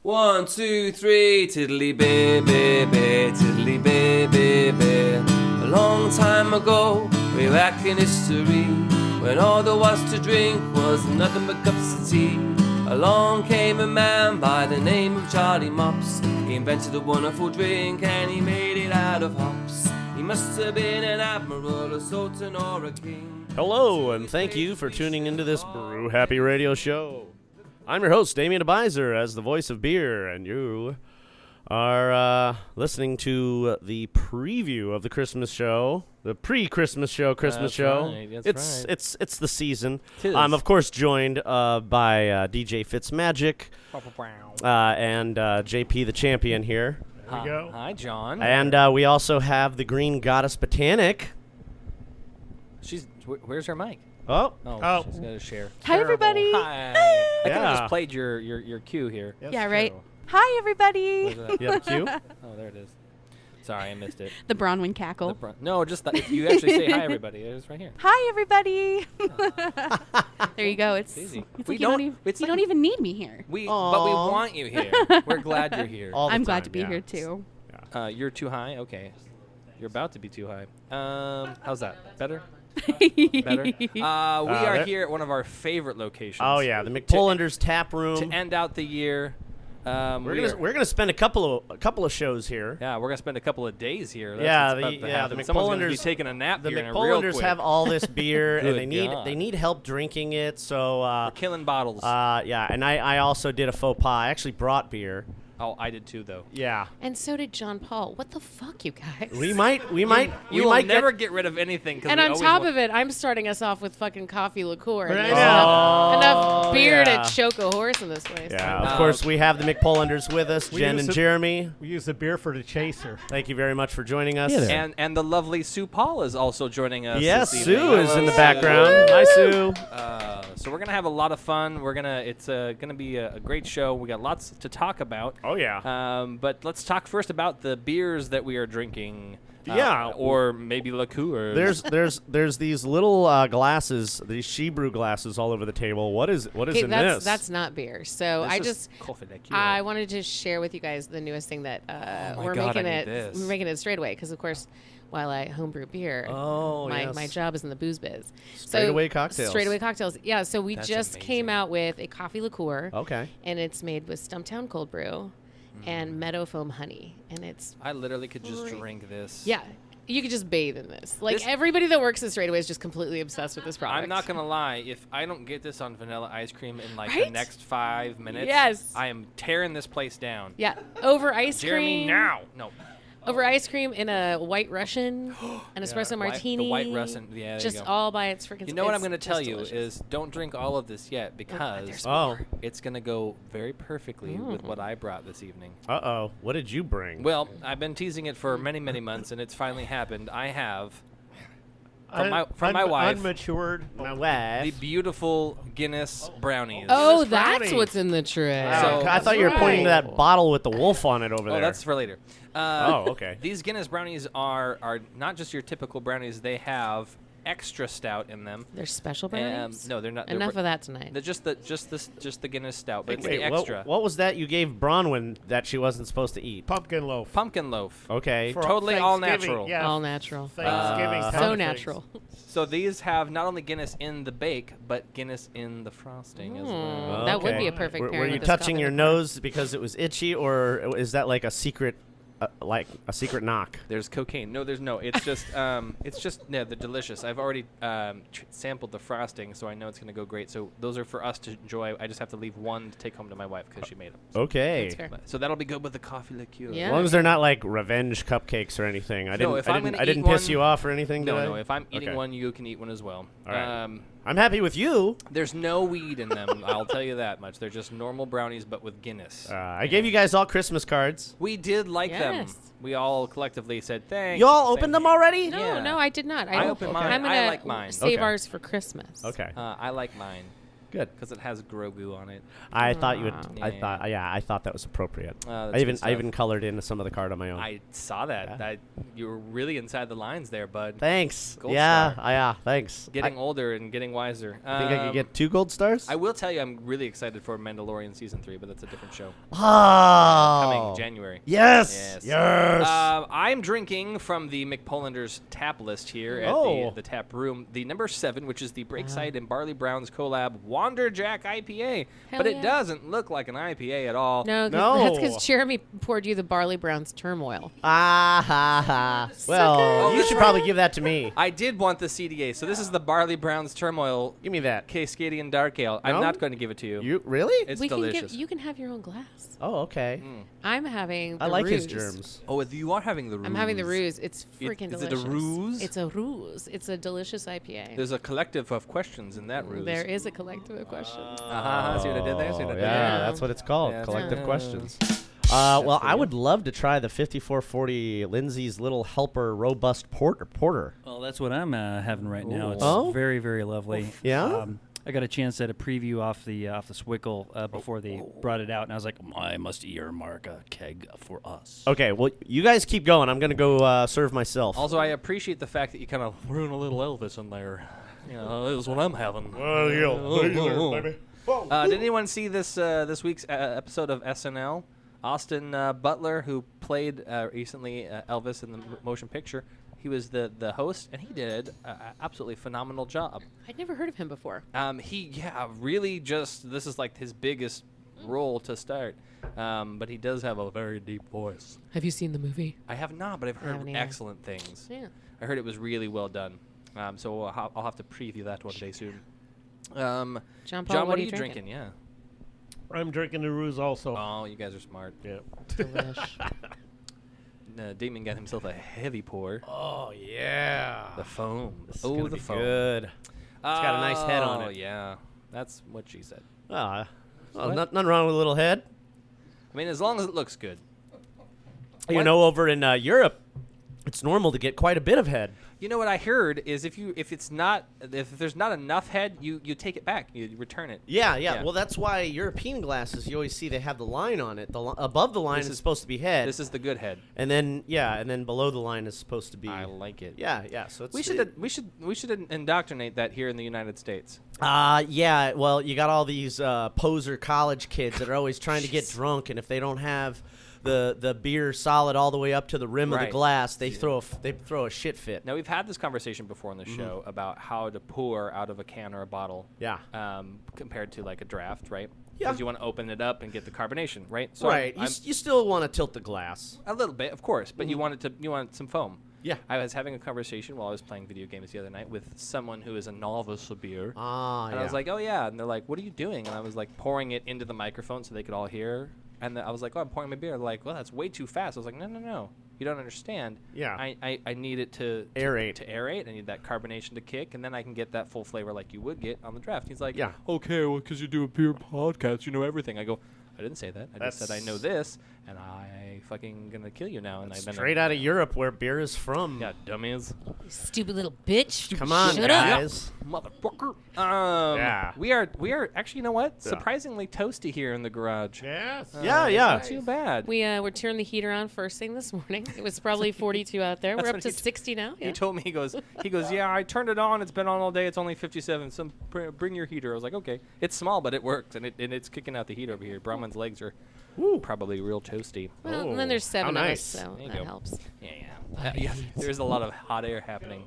1, 2, 3, tiddly bee, bee, bee, tiddly bee, bee, bee. A long time ago, way back in history, when all there was to drink was nothing but cups of tea, along came a man by the name of Charlie Mops. He invented a wonderful drink and he made it out of hops. He must have been an admiral, a sultan, or a king. Hello, and thank you for tuning into this Brew Happy radio show. I'm your host, Damian as the voice of beer, and you are listening to the preview of the Christmas show, the pre-Christmas show, Christmas show. Right, It's the season. Tis. I'm of course joined by DJ Fitzmagic and JP the champion here, There we go. Hi, John. and we also have the Green Goddess Botanic. Where's her mic? Oh, She's got to share. Hi, everybody. Hi. I could have Yeah. just played your cue here. Yeah, right. Hi, everybody. Where's you have a cue? Oh, there it is. Sorry, I missed it. The Bronwyn cackle. No, just if you actually say hi, everybody. It's right here. Hi, everybody. There you go. It's easy. It's We like you don't don't- even, it's you like- don't even need me here. But we Aw. want you here. We're glad you're here. All the I'm time, glad to be yeah. here too. You're too high. Okay, you're about to be too high. How's that? Better? Better? We are there- here at one of our favorite locations. Oh yeah, the McPolanders tap room. To end out the year. We're gonna spend a couple of shows here. Yeah, we're gonna spend a couple of days here. That's Yeah, what's the- about to yeah, happen. the Someone's gonna be McPolanders- taking a nap The here in a real McPolanders quick. have all this beer, and Good they need help drinking it. So We're killing bottles. yeah, and I also did a faux pas. I actually brought beer. Oh, I did too, though. Yeah, And so did John Paul. What the fuck, you guys? we might You will might never get rid of anything. And on top of it, I'm starting us off with fucking coffee liqueur. And Right. there's Oh, enough beer yeah. to choke a horse in this place. Yeah, of course we have the McPolanders with us, We Jen use and the- Jeremy. We use the beer for the chaser. Thank you very much for joining us. And the lovely Sue Paul is also joining us. Yes, this Sue evening. is in the Hello, background. Hi, Sue. So we're gonna have a lot of fun. It's gonna be a great show. We got lots to talk about. Oh yeah. But let's talk first about the beers that we are drinking. Yeah. Or maybe liqueur. There's these little glasses, these she brew glasses all over the table. What is Okay, in this? that's not beer. So This I is just coffee liqueur. I wanted to share with you guys the newest thing that my we're God, I making need it. this. We're making it straight away because of course, while I homebrew beer, yes. my job is in the booze biz. Straightaway cocktails. Straightaway cocktails. Yeah. So we That's just came amazing. out with a coffee liqueur. Okay. And it's made with Stumptown cold brew and meadow foam honey, and it's I literally could just Great. drink this. yeah. You could just bathe in this. Like This- everybody that works at Straightaway is just completely obsessed with this product. I'm not gonna lie. If I don't get this on vanilla ice cream in like the Right? next 5 minutes, Yes. I am tearing this place down. Yeah, over ice Jeremy, cream. now. No. Over ice cream in a White Russian, an espresso martini. The White Russian. Yeah, there Just you go. all by its freaking. You know what I'm going gonna to tell you is don't drink all of this yet because there's it's gonna go very perfectly with what I brought this evening. Uh-oh. What did you bring? Well, I've been teasing it for many, many months, and it's finally happened. I have from my wife Unmatured. My the wife. beautiful Guinness brownies. Oh, Guinness that's brownie. what's in the tray. So- I thought you were pointing to right. that bottle with the wolf on it over Oh, there. that's for later. Oh, okay. These Guinness brownies are not just your typical brownies. They have extra stout in them. They're special brownies. No, they're not. They're Enough of that tonight. They're just the Guinness stout, but it's Wait, the extra. what was that you gave Bronwyn that she wasn't supposed to eat? Pumpkin loaf. Pumpkin loaf. Okay. For Totally all Thanksgiving, natural. Yeah. All natural. Thanksgiving. kind So of natural. So these have not only Guinness in the bake, but Guinness in the frosting as well. That would Okay. be a perfect Were pairing you with this touching coffee your liqueur. nose because it was itchy, or is that like a secret knock? There's cocaine. No, there's no. It's just they're delicious. I've already sampled the frosting, so I know it's gonna go great. So those are for us to enjoy. I just have to leave one to take home to my wife because she made them. Okay. That's fair. So that'll be good with the coffee liqueur. Yeah. As long as they're not like revenge cupcakes or anything. I No, didn't. if I I'm didn't, gonna I didn't eat piss one- you off or anything. No, did I? no. If I'm eating Okay. one, you can eat one as well. All right. I'm happy with you. There's no weed in them. I'll tell you that much. They're just normal brownies, but with Guinness. I gave you guys all Christmas cards. We did like them. Yes. We all collectively said thanks. You all Same opened them here. already? No, Yeah. no, I did not. I opened mine. I'm I gonna like mine. Save Okay. ours for Christmas. Okay. I like mine. Good. because it has Grogu on it. I thought you would. Yeah. I thought that was appropriate. That's I even good stuff. I even colored in some of the card on my own. I saw that. Yeah. You were really inside the lines there, bud. Thanks. Gold Yeah. star. Yeah. Thanks. Getting older and getting wiser. I think I could get 2 gold stars. I will tell you, I'm really excited for Mandalorian season 3, but that's a different show. Oh. Coming January. Yes. Yes. I'm drinking from the McPolanders tap list here Oh. at the tap room. The number 7, which is the Breakside and Barley Browns collab Wanderjack IPA. Hell But it yeah. doesn't look like an IPA at all. No, No. that's because Jeremy poured you the Barley Brown's turmoil. Ah ha ha. Well, Oh, you that's should right. probably give that to me. I did want the CDA, so this is the Barley Browns Turmoil Give me that. Cascadian Dark Ale. I'm No? not going to give it to you. You really? It's we delicious. can give. You can have your own glass. Oh, okay. I'm having. The I like his ruse. germs. Oh, you are having the ruse. I'm having the ruse. It's It- freaking is it a delicious. ruse? It's a ruse. It's a delicious IPA. There's a collective of questions in that ruse. There is a collective of questions. See what I did there? See what I did Yeah, there? that's what it's called. Yeah, Collective yeah. questions. Well, for I you. would love to try the 5440 Lindsay's Little Helper Robust Porter. Well, that's what I'm having right now. It's Oh? very, very lovely. Yeah? I got a chance at a preview off the Swickle before they brought it out, and I was like, I must earmark a keg for us. Okay, well, you guys keep going. I'm going to go serve myself. Also, I appreciate the fact that you kind of threw in a little Elvis in there. You know, this is what I'm having. Did anyone see this week's episode of SNL? Austin Butler, who played recently Elvis in the motion picture, he was the host, and he did an absolutely phenomenal job. I'd never heard of him before. Really just, this is like his biggest role to start. But he does have a very deep voice. Have you seen the movie? I have not, but I've heard haven't either. excellent things. Yeah. I heard it was really well done. So I'll have to preview that one day soon. John, John Paul, what are you drinking? Yeah. I'm drinking the ruse also. Oh, you guys are smart. Yeah. Delish. Damian got himself a heavy pour. Oh, yeah. The foam. This is Oh, gonna the be foam. good. It's got a nice head on Oh, it. yeah. That's what she said. Well, What? nothing wrong with a little head. I mean, as long as it looks good. You What? know, over in Europe, it's normal to get quite a bit of head. You know what I heard is if there's not enough head, you take it back. You return it. Yeah. Yeah. Well, that's why European glasses, you always see they have the line on it. Above the line This is is- supposed to be head. This is the good head. and then below the line is supposed to be. I like it. Yeah. So it's We should indoctrinate that here in the United States. Yeah. Well, you got all these poser college kids that are always trying to get drunk, and if they don't have the beer solid all the way up to the rim of the Right. glass, they throw a shit fit. Now we've had this conversation before on the show about how to pour out of a can or a bottle. Yeah. Compared to like a draft, right? Yeah. Because you want to open it up and get the carbonation, right? So Right. You still want to tilt the glass. a little bit, of course, but you want some foam. Yeah. I was having a conversation while I was playing video games the other night with someone who is a novice of beer. And I was like, oh, yeah. And they're like, what are you doing? And I was like pouring it into the microphone so they could all hear. And I was like, oh, I'm pouring my beer. They're like, well, that's way too fast. I was like, no. You don't understand. Yeah. I need it to Aerate. To aerate. I need that carbonation to kick. And then I can get that full flavor like you would get on the draft. He's like, Yeah. okay, well, because you do a beer podcast, you know everything. I go, I didn't say that. I just said I know this, and I fucking going to kill you now. And I've been Straight out of Europe, where beer is from. Yeah, dummies. Stupid little bitch. Come on, Shut up. guys. Motherfucker. Yeah. We are actually, you know what? Surprisingly toasty here in the garage. Yes. Yeah. Not too bad. We turned the heater on first thing this morning. It was probably 42 out there. We're up what to he t- 60 now. He Yeah. told me, he goes, yeah, I turned it on. It's been on all day. It's only 57. So bring your heater. I was like, okay. It's small, but it works, and it's kicking out the heat over here. Bronwyn's legs are probably real toasty. Well, and then there's 7 how of nice. us, so There you that go. helps. Yeah. There's a lot of hot air happening.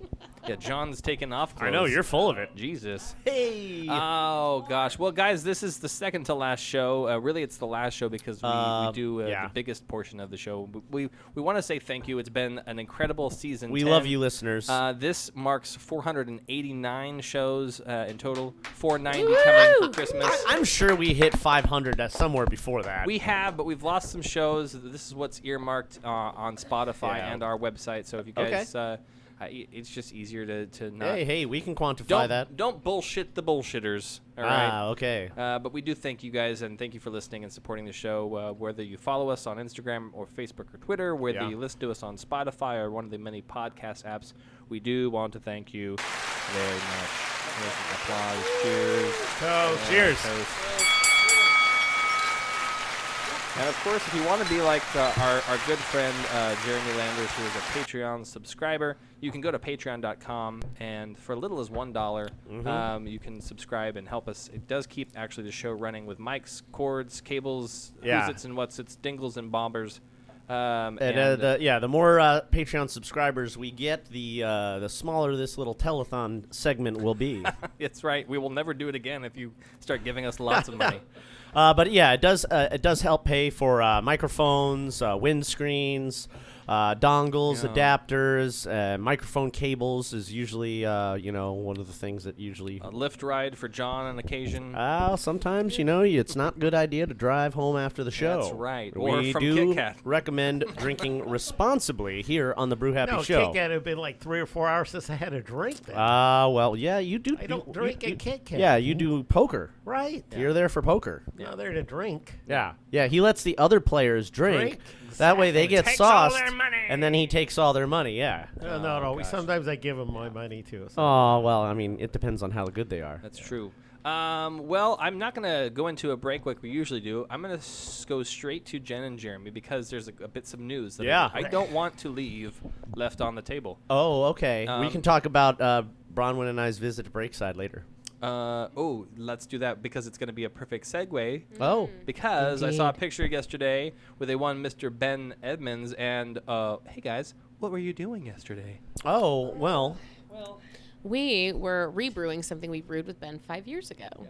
Yeah, John's taking off clothes. I know, you're full of it. Jesus. Hey. Oh gosh. Well, guys, this is the second to last show. Really, it's the last show because we do yeah. the biggest portion of the show. We want to say thank you. It's been an incredible season. We 10. love you, listeners. This marks 489 shows in total. 490 coming for Christmas. I'm sure we hit 500 somewhere before that. We have, but we've lost some shows. This is what's earmarked on Spotify Yeah. and our website. So if you guys, it's just easier to not. Hey, we can quantify that. Don't bullshit the bullshitters. All right. Okay. But we do thank you guys, and thank you for listening and supporting the show. Whether you follow us on Instagram or Facebook or Twitter, whether Yeah. you listen to us on Spotify or one of the many podcast apps, we do want to thank you. very much. There's some applause. Cheers. Toast. Cheers. Toast. And of course, if you want to be like our good friend Jeremy Landers, who is a Patreon subscriber, you can go to patreon.com, and for little as $1, you can subscribe and help us. It does keep actually the show running with mics, cords, cables, who's-its and what's-its, dingles and bombers. The more Patreon subscribers we get, the smaller this little telethon segment will be. It's right. We will never do it again if you start giving us lots of money. But yeah, it does help pay for microphones, windscreens, dongles, adapters, microphone cables is usually one of the things that usually A lift ride for John on occasion. sometimes it's not a good idea to drive home after the show. That's right. Or We from do Kit Kat. recommend drinking responsibly here on the Brew Happy No, Show. Kit Kat had been like 3 or 4 hours since I had a drink. Then. Well, yeah, you do. I don't drink at Kit Kat. Yeah, you do poker. Right. You're there for poker. Now they're to drink. Yeah. He lets the other players drink. That way they get Takes all sauced, their money. and then he takes all their money. Yeah. No. Sometimes I give them my money too. So. Oh well, I mean, it depends on how good they are. That's true. Well, I'm not going to go into a break like we usually do. I'm going to go straight to Jen and Jeremy because there's a bits of news that I don't want to leave left on the table. Oh, okay. We can talk about Bronwyn and I's visit to Breakside later. Let's do that because it's going to be a perfect segue. Oh. Because I saw a picture yesterday where they won Mr. Ben Edmonds, and hey guys, what were you doing yesterday? Oh, well. We were rebrewing something we brewed with Ben 5 years ago. Yeah.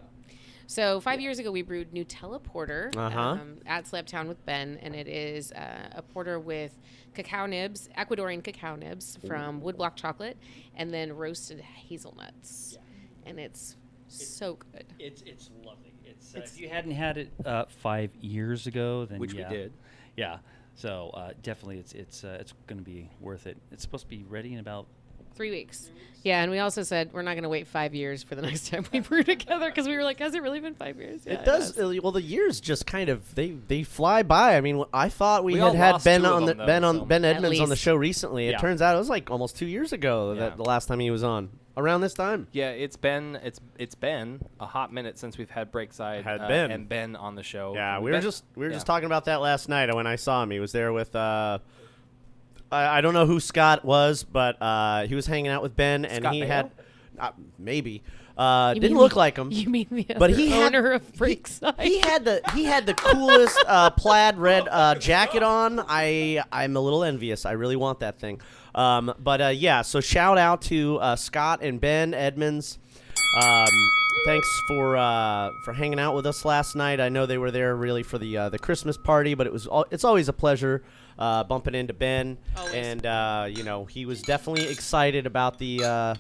So 5 years ago, we brewed Nutella Porter at Slaptown with Ben, and it is a porter with cacao nibs, Ecuadorian cacao nibs from woodblock chocolate, and then roasted hazelnuts. Yeah. And it's so good. It's lovely. If you hadn't had it 5 years ago, then which we did. Yeah. So definitely, it's going to be worth it. It's supposed to be ready in about 3 weeks. Yeah, and we also said we're not going to wait 5 years for the next time we brew together because we were like, has it really been 5 years? Yeah, it does. Well, the years just kind of they fly by. I mean, I thought we had Ben Edmonds on the show recently. It turns out it was like almost 2 years ago that the last time he was on. Around this time. Yeah, it's been a hot minute since we've had Breakside and Ben on the show. Yeah, we were just talking about that last night when I saw him. He was there with I don't know who Scott was, but he was hanging out with Ben, and Scott he Baio? had maybe didn't look like him. You mean the but he owner had, of Breakside? He had the coolest plaid red jacket on. I'm a little envious. I really want that thing. So shout out to Scott and Ben Edmonds. Thanks for hanging out with us last night. I know they were there really for the Christmas party, but it's always a pleasure bumping into Ben. Always. And he was definitely excited about the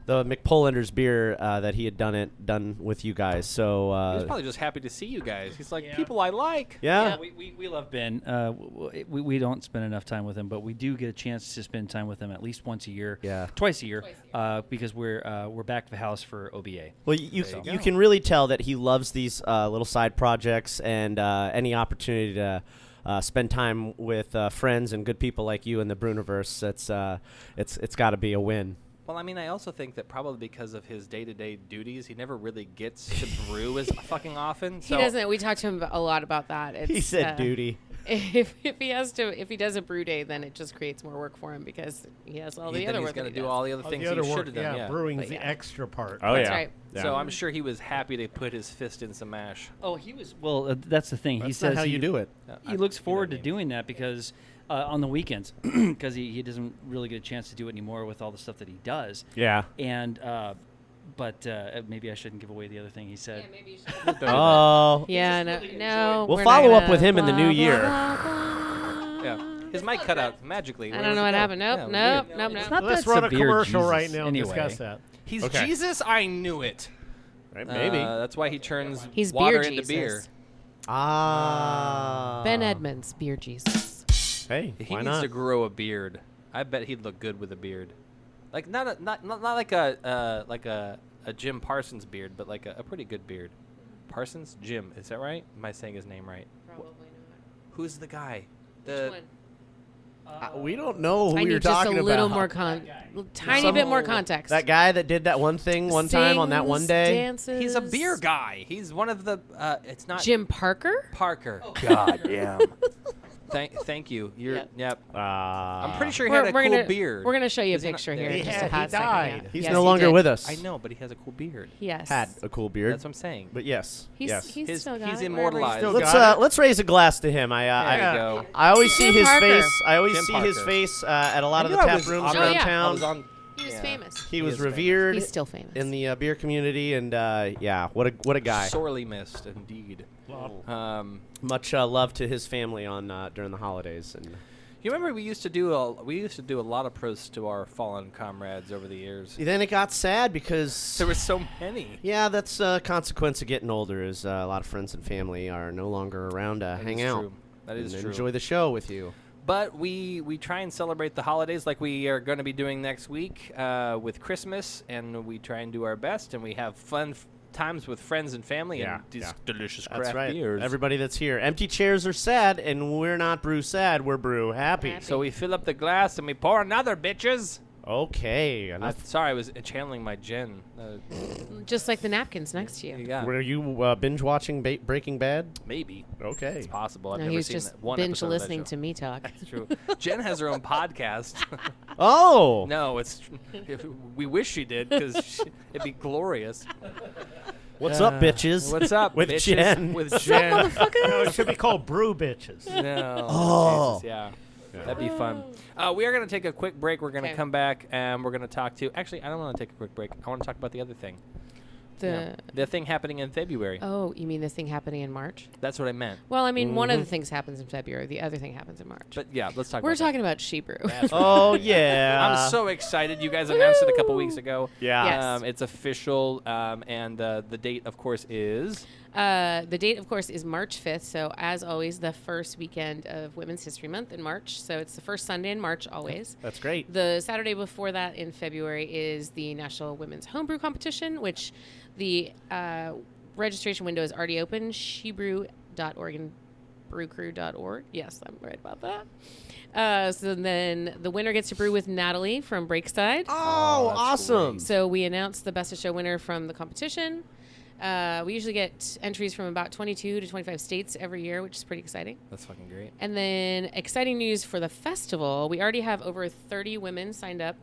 McPolanders beer that he had done with you guys. So he was probably just happy to see you guys. He's like, people I like. Yeah. We love Ben. We don't spend enough time with him, but we do get a chance to spend time with him at least once a year. Yeah. Twice a year. Because we're back at the house for OBA. Well, you can really tell that he loves these little side projects and any opportunity to spend time with friends and good people like you in the Bruniverse. It's got to be a win. Well, I mean, I also think that probably because of his day-to-day duties, he never really gets to brew as fucking often. So he doesn't. We talked to him a lot about that. He said duty. If he does a brew day, then it just creates more work for him because he has all the other work. He's going to do all the other things he should have done. Yeah, brewing's the extra part. Oh, that's yeah. right. Yeah. So I'm sure he was happy to put his fist in some mash. Oh, he was. Well, that's the thing. That's he says not how you do it. He looks forward to doing that because on the weekends, because he doesn't really get a chance to do it anymore with all the stuff that he does. Yeah. And but maybe I shouldn't give away the other thing he said. Yeah, maybe you should. Oh. Yeah, no. We'll we're follow not up with him in the new year. Yeah. His mic cut out magically. I don't know what happened. Nope. It's not Let's that run a severe, commercial Jesus. right now and Anyway. discuss that. He's Okay. Jesus? I knew it. Right, maybe. That's why he turns He's water beer into Jesus. beer. Ben Edmonds, beer Jesus. Hey, He why needs not? to grow a beard. I bet he'd look good with a beard. Like not like a Jim Parsons beard, but like a pretty good beard. Parsons? Jim, is that right? Am I saying his name right? Probably not. Who's the guy? Which one? We don't know who I you're need just a talking little about. more tiny bit more context. That guy that did that one thing one time on that one Sings, day. dances. He's a beer guy. He's one of the. It's not Jim Parker. Parker. God damn. Thank you. You're. Yep. I'm I'm pretty sure he had a cool beard. We're gonna show you a Is he not- picture yeah, here. he just had- a hot he second, died. yeah. He's Yes, no he longer did. with us. I know, but he has a cool beard. Yes. Had a cool beard. That's what I'm saying. But yes. He's yes. still got he's it, immortalized. wherever he's- Still Let's raise a glass to him. There you go. I always see Jim his Parker. face. I always Jim see his Parker. face at a lot of I the knew I tap was rooms on- Oh, around yeah. I town. was on. He was Yeah. famous. He was is famous. revered He's still famous. in the beer community, and yeah, what a guy. Sorely missed, indeed. Much love to his family on during the holidays. And You remember we used to do a lot of prosts to our fallen comrades over the years. then it got sad because There were so many. yeah, that's a consequence of getting older. Is a lot of friends and family are no longer around to hang is out. true. That is and true. Enjoy the show with you. But we try and celebrate the holidays like we are going to be doing next week with Christmas, and we try and do our best, and we have fun times with friends and family and these delicious craft That's right. beers. Everybody that's here. Empty chairs are sad, and we're not brew sad. We're brew happy. So we fill up the glass and we pour another, bitches. Okay. enough. Sorry, I was channeling my Jen. Just like the napkins next to you. Yeah, Were you binge watching Breaking Bad? maybe. Okay. It's possible. I've No, never he was seen just that one binge episode of that listening show. to me talk. That's true. Jen has her own podcast. Oh. No, we wish she did because it'd be glorious. What's up, bitches? What's up, With bitches? Jen. With Jen. No, it should be called Brew Bitches. No. Oh. Jesus, yeah. That'd be fun. We are going to take a quick break. We're going to Okay. come back and we're going to talk to. Actually, I don't want to take a quick break. I want to talk about the other thing. The thing happening in February. Oh, you mean the thing happening in March? That's what I meant. Well, I mean, one of the things happens in February. The other thing happens in March. But yeah, let's talk We're about that. talking about She Brew. That's right. Oh yeah. I'm so excited. You guys announced it a couple weeks ago. Yeah. Yes. It's official, and the date, of course, is. The date, of course, is March 5th. So, as always, the first weekend of Women's History Month in March. So, it's the first Sunday in March, always. That's great. The Saturday before that in February is the National Women's Homebrew Competition, which the registration window is already open. Shebrew.org and brewcrew.org. Yes, I'm right about that. So then the winner gets to brew with Natalie from Breakside. Oh, awesome. So we announced the Best of Show winner from the competition. We usually get entries from about 22 to 25 states every year, which is pretty exciting. That's fucking great. And then exciting news for the festival. We already have over 30 women signed up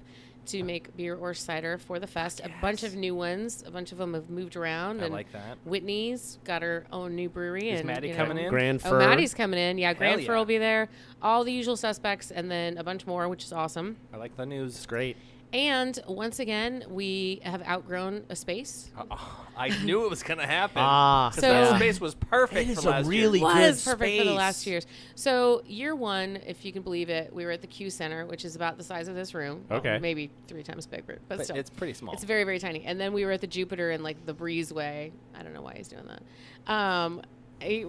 to make beer or cider for the fest. A bunch of new ones. A bunch of them have moved around. I and like that. Whitney's got her own new brewery. Is and Maddie you know, coming in? Grand Oh, Fur. Maddie's coming in. Yeah, Grand Fur yeah. will be there. All the usual suspects, and then a bunch more, which is awesome. I like the news. It's great. And once again, we have outgrown a space. I knew it was going to happen. Ah, 'Cause So- that space was perfect It for is a last really year. good Was perfect for the last space. 2 years. So year one, if you can believe it, we were at the Q Center, which is about the size of this room. Okay. Maybe 3 times bigger, but But still. it's pretty small. It's very, very tiny. And then we were at the Jupiter and like the Breezeway. I don't know why he's doing that.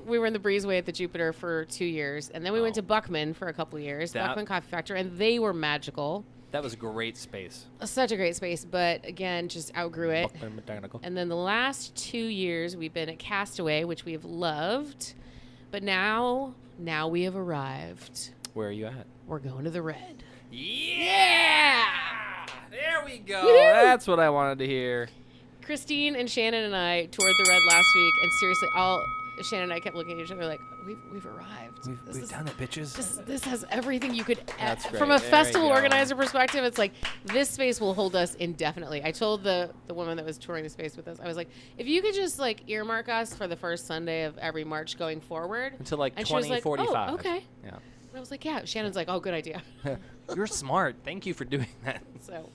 We were in the Breezeway at the Jupiter for 2 years. And then we went to Buckman for a couple of years, That- Buckman Coffee Factory, and they were magical. That was a great space. Such a great space, but again, just outgrew it. Buckman Botanical. And then the last 2 years, we've been at Castaway, which we've loved. But now we have arrived. Where are you at? We're going to the Red. Yeah! There we go. Woohoo! That's what I wanted to hear. Christine and Shannon and I toured the Red last week, and seriously, Shannon and I kept looking at each other like, we've arrived. We've done it, bitches. This has everything you could. That's great. From a There you festival go. organizer perspective, it's like this space will hold us indefinitely. I told the woman that was touring the space with us, I was like, if you could just like earmark us for the first Sunday of every March going forward Until like and she was like, 2045. oh, okay. Yeah. And I was like, yeah. Shannon's like, oh, good idea. You're smart. Thank you for doing that. So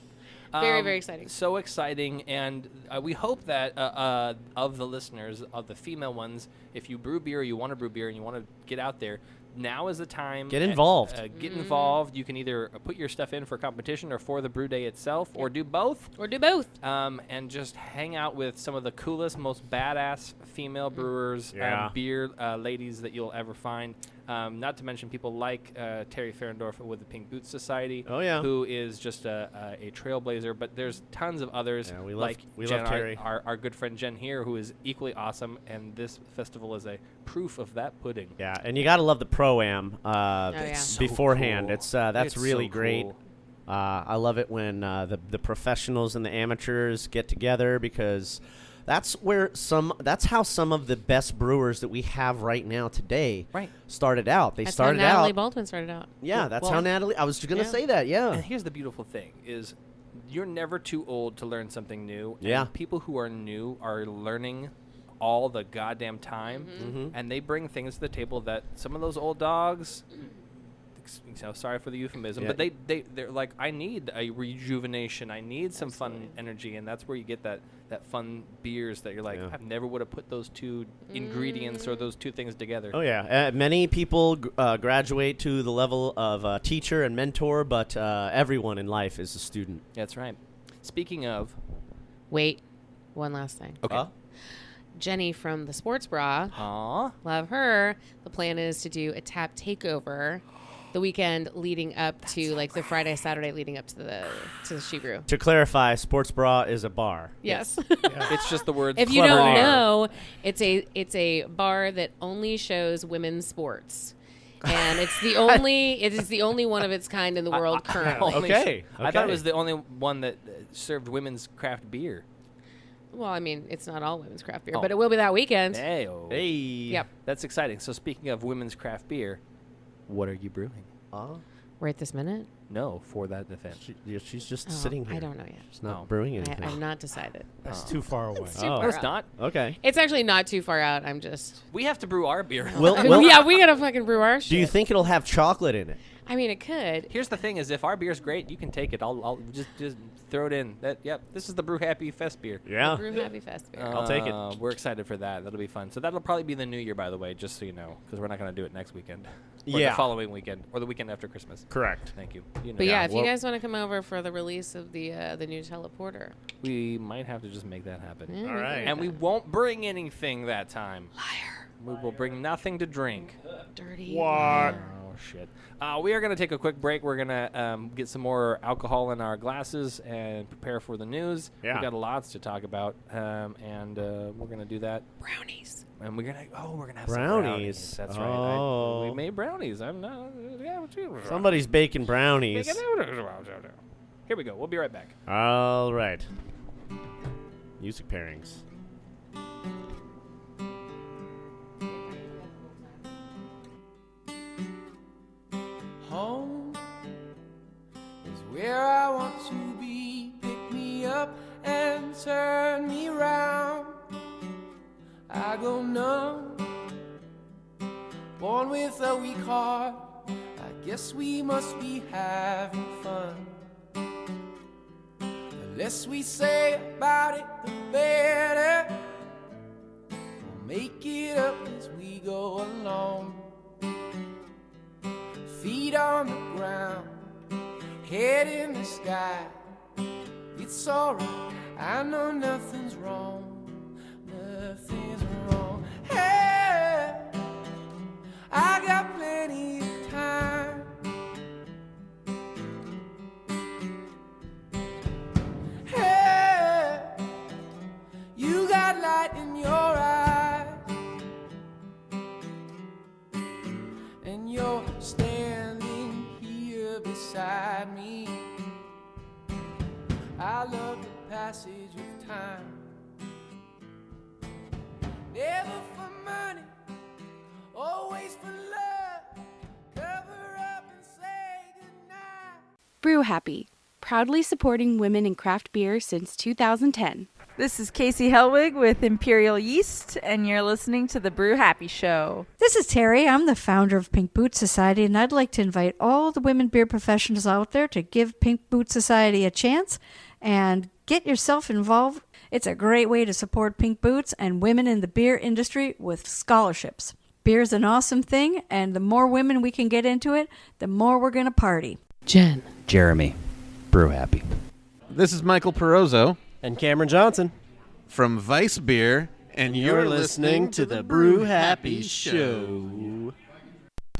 very, very exciting. So exciting, and we hope that of the listeners, of the female ones, if you brew beer, you want to brew beer, and you want to get out there, now is the time. Get involved. Get involved. You can either put your stuff in for competition or for the brew day itself, or do both. Or do both. And just hang out with some of the coolest, most badass female brewers, Yeah. beer ladies that you'll ever find. Not to mention people like Terry Ferendorf with the Pink Boots Society. Oh, yeah. Who is just a trailblazer. But there's tons of others. Yeah, we love Jen, Terry. Our good friend Jen here, who is equally awesome. And this festival is a proof of that pudding. Yeah, and you got to love the Pro-Am So beforehand. cool. That's really so great. Cool. I love it when the professionals and the amateurs get together because that's how some of the best brewers that we have right now today started out. That's started how Natalie out. Baldwin started out. Yeah, that's how Natalie. I was going to say that. Yeah. And here's the beautiful thing: is you're never too old to learn something new. Yeah. And people who are new are learning all the goddamn time, and they bring things to the table that some of those old dogs. Sorry for the euphemism, but they're like, I need a rejuvenation. I need some fun energy, and that's where you get that fun beers that you're like, I never would have put those two ingredients or those two things together. Oh yeah, many people graduate to the level of teacher and mentor, but everyone in life is a student. That's right. Speaking of, Wait, one last thing. okay. Jenny from the Sports Bra. Aww. Love her. The plan is to do a tap takeover the weekend leading up to like the Friday, Saturday leading up to the She Brew. To clarify, Sports Bra is a bar. Yes. It's just the words. If you don't know, it's a bar that only shows women's sports. And it is the only one of its kind in the world currently. Okay. I thought it was the only one that served women's craft beer. Well, I mean, it's not all women's craft beer, but it will be that weekend. Hey-o. Hey. Yep. That's exciting. So speaking of women's craft beer, what are you brewing? Right this minute? No, for that event. She's just sitting here. I don't know yet. She's not brewing anything. I've not decided. That's too far away. It's too No, far it's out. not. Okay. It's actually not too far out. I'm just. We have to brew our beer. Yeah, we gotta fucking brew our shit. Do you think it'll have chocolate in it? I mean, it could. Here's the thing: is if our beer's great, you can take it. I'll just throw it in. This is the Brew Happy Fest beer. Yeah. Brew Happy Fest beer. I'll take it. We're excited for that. That'll be fun. So that'll probably be the new year, by the way, just so you know, because we're not going to do it next weekend. Or the following weekend, or the weekend after Christmas. Correct. Thank you. You know. But yeah, if you guys want to come over for the release of the new teleporter, we might have to just make that happen. Yeah, All right. And we won't bring anything that time. liar, We will bring nothing to drink. dirty. What? liar. Oh, shit. We are going to take a quick break. We're going to get some more alcohol in our glasses and prepare for the news. Yeah. We've got lots to talk about, and we're going to do that. Brownies. And we're going to have Brownies. some brownies. That's right. Oh. We made brownies. I'm not. Yeah, what you? Somebody's baking brownies. Here we go. We'll be right back. All right. Music pairings. Home is where I want to be. Pick me up and turn me round. I go numb, born with a weak heart. I guess we must be having fun. The less we say about it, the better. We'll make it up as we go along. Feet on the ground, head in the sky. It's alright, I know nothing's wrong. Nothing's wrong. Hey, I got plenty of time. Hey, you got light in your eyes, and you're standing here beside me. I love the passage of time. Never for money, always for love. Cover up and say goodnight. Brew Happy, proudly supporting women in craft beer since 2010. This is Casey Helwig with Imperial Yeast, and you're listening to the Brew Happy Show. This is Terry. I'm the founder of Pink Boots Society, and I'd like to invite all the women beer professionals out there to give Pink Boots Society a chance and get yourself involved. It's a great way to support Pink Boots and women in the beer industry with scholarships. Beer's an awesome thing, and the more women we can get into it, the more we're going to party. Jen. Jeremy, Brew Happy. This is Michael Perozzo And Cameron Johnson. from Vice Beer, and you're listening to the Brew Happy Show.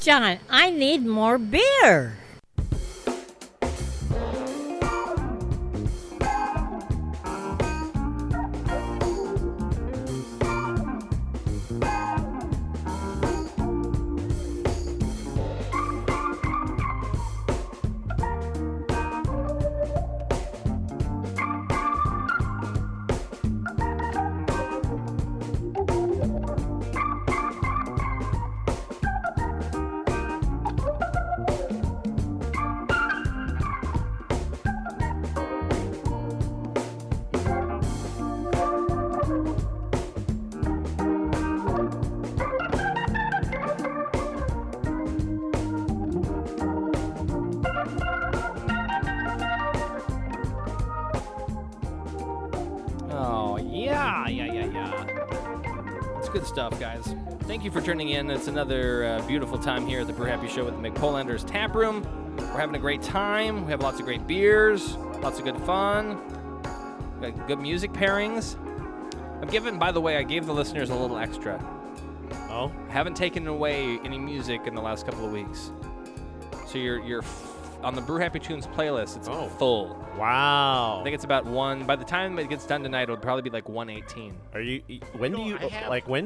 Sean, I need more beer. Good stuff, guys. Thank you for tuning in. It's another beautiful time here at the Brew Happy Show with the McPolanders taproom. We're having a great time. We have lots of great beers, lots of good fun, got good music pairings. By the way, I gave the listeners a little extra. Oh? I haven't taken away any music in the last couple of weeks. So you're on the Brew Happy Tunes playlist. It's full. Wow. I think it's about one. By the time it gets done tonight, it'll probably be like 118. Are you? When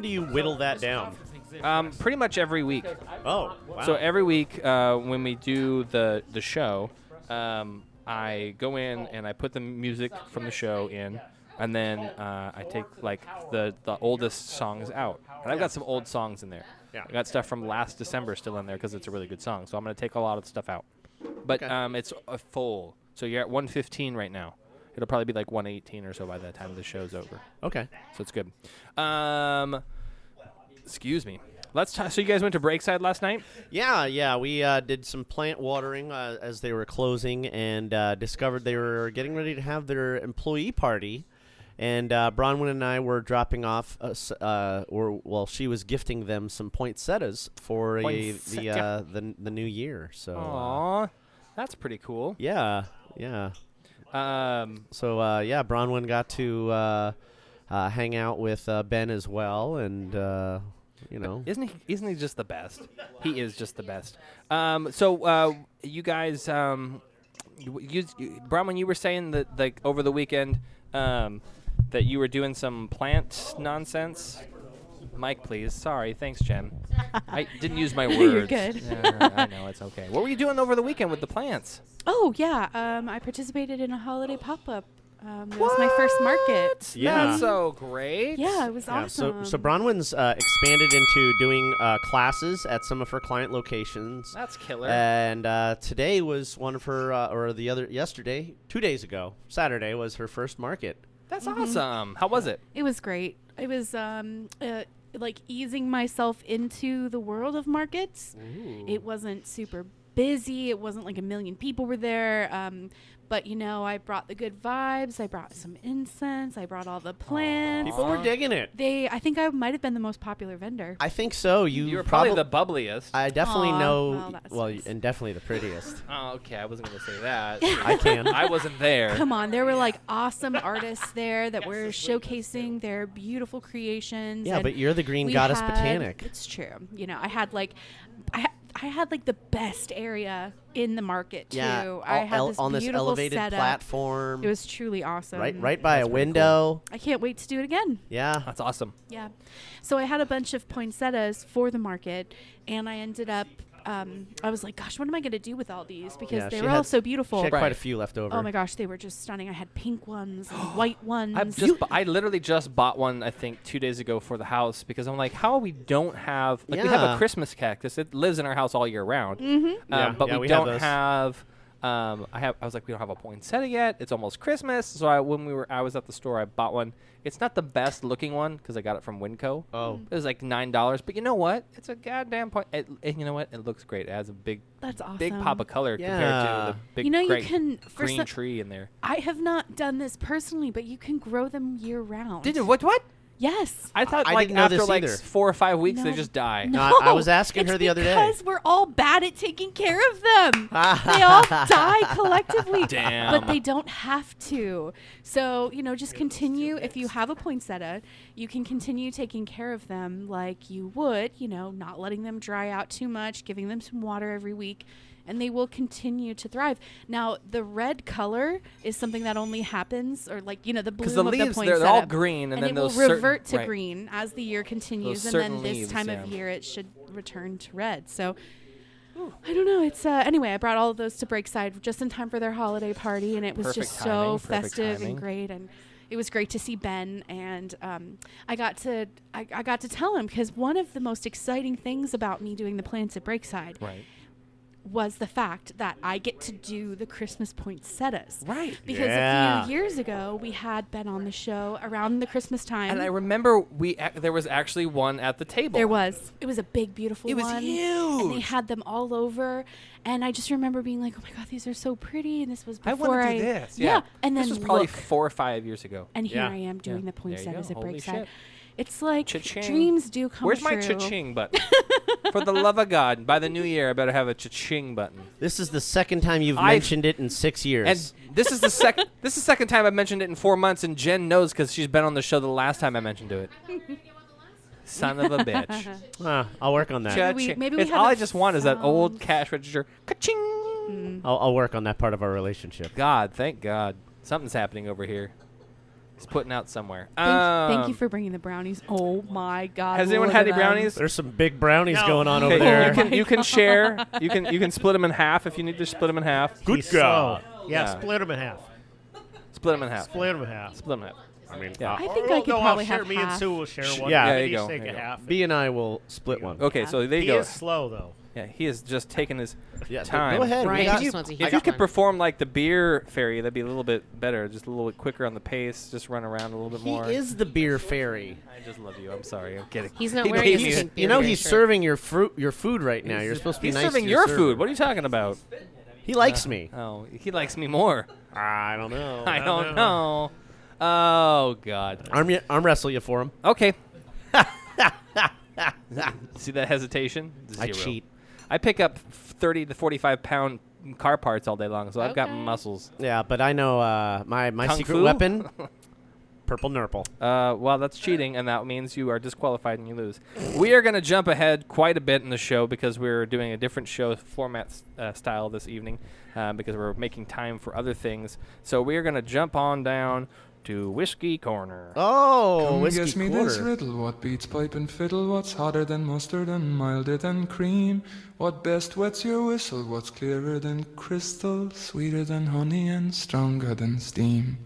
do you whittle that down? Pretty much every week. Oh, wow. So every week when we do the show, I go in and I put the music from the show in, and then I take like the oldest songs out. And I've got some old songs in there. Yeah. I got stuff from last December still in there because it's a really good song. So I'm going to take a lot of stuff out. But it's full. So you're at 115 right now. It'll probably be like 118 or so by the time the show's over. Okay. So it's good. Excuse me. Let's talk. So you guys went to Breakside last night? Yeah. We did some plant watering as they were closing and discovered they were getting ready to have their employee party. And Bronwyn and I were dropping off, she was gifting them some poinsettias for the new year. So. Aww, that's pretty cool. Yeah. Bronwyn got to hang out with Ben as well, and isn't he just the best? He is just the best. You guys, Bronwyn, you were saying that like over the weekend, that you were doing some plant nonsense. Mike, please. Sorry. Thanks, Jen. I didn't use my words. You're good. Yeah, I know. It's okay. What were you doing over the weekend with the plants? Oh, yeah. I participated in a holiday pop-up. It was my first market. Yeah. That's so great. Yeah, it was awesome. So Bronwyn's expanded into doing classes at some of her client locations. That's killer. And today was one of her, yesterday, 2 days ago, Saturday, was her first market. That's awesome. How was it? It was great. It was like easing myself into the world of markets. Ooh. It wasn't super busy. It wasn't like a million people were there. But, I brought the good vibes. I brought some incense. I brought all the plants. People were digging it. I think I might have been the most popular vendor. I think so. You were probably the bubbliest. I definitely know. Well, nice. And definitely the prettiest. Oh, okay. I wasn't going to say that. I can. I wasn't there. Come on. There were like awesome artists there that were showcasing their beautiful creations. Yeah, but you're the green goddess botanic. It's true. I had like... I had like the best area in the market too. Yeah, I had this on this beautiful elevated setup. platform. It was truly awesome. Right by a window. Cool. I can't wait to do it again. Yeah, that's awesome. Yeah, so I had a bunch of poinsettias for the market, and I ended up. I was like, gosh, what am I going to do with all these? Because they were all so beautiful. She had quite a few left over. Oh my gosh, they were just stunning. I had pink ones and white ones. I literally just bought one, I think, 2 days ago for the house because I'm like, how we don't have... we have a Christmas cactus. It lives in our house all year round. Mm-hmm. But we don't have... I was like, we don't have a poinsettia yet. It's almost Christmas. So I was at the store, I bought one. It's not the best looking one because I got it from Winco. Oh. It was like $9. But you know what? It's a goddamn point. And you know what? It looks great. It has a big pop of color compared to the big green tree in there. I have not done this personally, but you can grow them year round. Did you? What? Yes. I thought I like didn't know after this like either. 4 or 5 weeks they No. just die. No, I was asking her the other day. Because we're all bad at taking care of them. They all die collectively. Damn. But they don't have to. So, just continue. If you have a poinsettia, you can continue taking care of them like you would, not letting them dry out too much, giving them some water every week, and they will continue to thrive. Now, the red color is something that only happens, or the bloom Because the of leaves, the poinsettia. they're all green, and then it those will revert certain, to green as the year continues, Those and then certain this leaves, time of yeah. year it should return to red. So, I don't know. It's anyway. I brought all of those to Breakside just in time for their holiday party, and it was Perfect just timing, so perfect festive timing. and great. And it was great to see Ben, and I got to tell him, because one of the most exciting things about me doing the plants at Breakside was the fact that I get to do the Christmas poinsettias. Right. Because a few years ago, we had Ben on the show around the Christmas time. And I remember there was actually one at the table. There was. It was a big, beautiful one. It was huge. And they had them all over. And I just remember being like, oh, my God, these are so pretty. And this was I before want to do this. Yeah. And then this was probably look, 4 or 5 years ago. and here I am doing the There you poinsettias go. at Holy Breakside. shit. It's like Cha-ching. dreams do come Where's true. my cha-ching button? For the love of God, by the new year, I better have a cha-ching button. This is the second time you've mentioned it in 6 years. And this is the second. This is the second time I've mentioned it in 4 months, and Jen knows because she's been on the show the last time I mentioned it. Son of a bitch. I'll work on that. Cha-ching. maybe we It's have all a I just want is that old sound. cash register. Ka-ching. I'll work on that part of our relationship. God, thank God, something's happening over here. He's putting out somewhere. Thank you for bringing the brownies. Oh, my God. Has anyone look had at any them. brownies? There's some big brownies No. going on Okay, over there. you can share. You can split them in half if you need to split them in half. Good He's God. slow. Yeah, split them in half. Split them in half. Split them in half. Split them in half. I mean, Yeah. I think I could no, probably I'll share. have Me half. and Sue will share one. Yeah, there We you each go. take There a you go. half. B and I will split one. Okay, so there you He go. is slow though. Yeah, he is just taking his Yeah, time. go ahead. Brian We got- just wants a If huge you could one. perform like the beer fairy, that'd be a little bit better. Just a little bit quicker on the pace. Just run around a little bit he more. is the beer fairy. I just love you. I'm sorry. I'm kidding. He's not He wearing gave his me- pink beer You know fairy he's shirt. serving your food right now. You're supposed to be He's nice serving to your server. food. What are you talking about? He likes me. Oh, he likes me more. I don't know. I don't know. Oh God. Arm wrestle you for him. Okay. See that hesitation? I Zero. cheat. I pick up 30 to 45 pound car parts all day long, so I've got Okay. muscles. Yeah, but I know my Kung secret fu? weapon, purple nurple. Well, that's cheating, and that means you are disqualified and you lose. We are going to jump ahead quite a bit in the show because we're doing a different show format style this evening because we're making time for other things. So we are going to jump on down to Whiskey Corner. Oh, Come whiskey guess me this quarter. riddle. What beats pipe and fiddle? What's hotter than mustard and milder than cream? What best wets your whistle? What's clearer than crystal? Sweeter than honey and stronger than steam?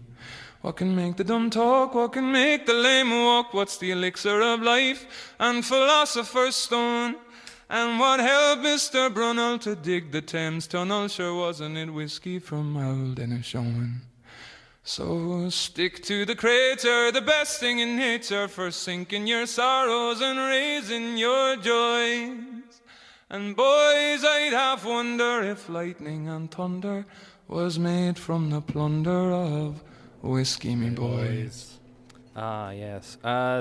What can make the dumb talk? What can make the lame walk? What's the elixir of life and philosopher's stone? And what helped Mr. Brunel to dig the Thames Tunnel? Sure wasn't it whiskey from old Inishowen? So stick to the crater, the best thing in nature, for sinking your sorrows and raising your joys. And boys, I'd half wonder if lightning and thunder was made from the plunder of whiskey, me boys. Ah, yes.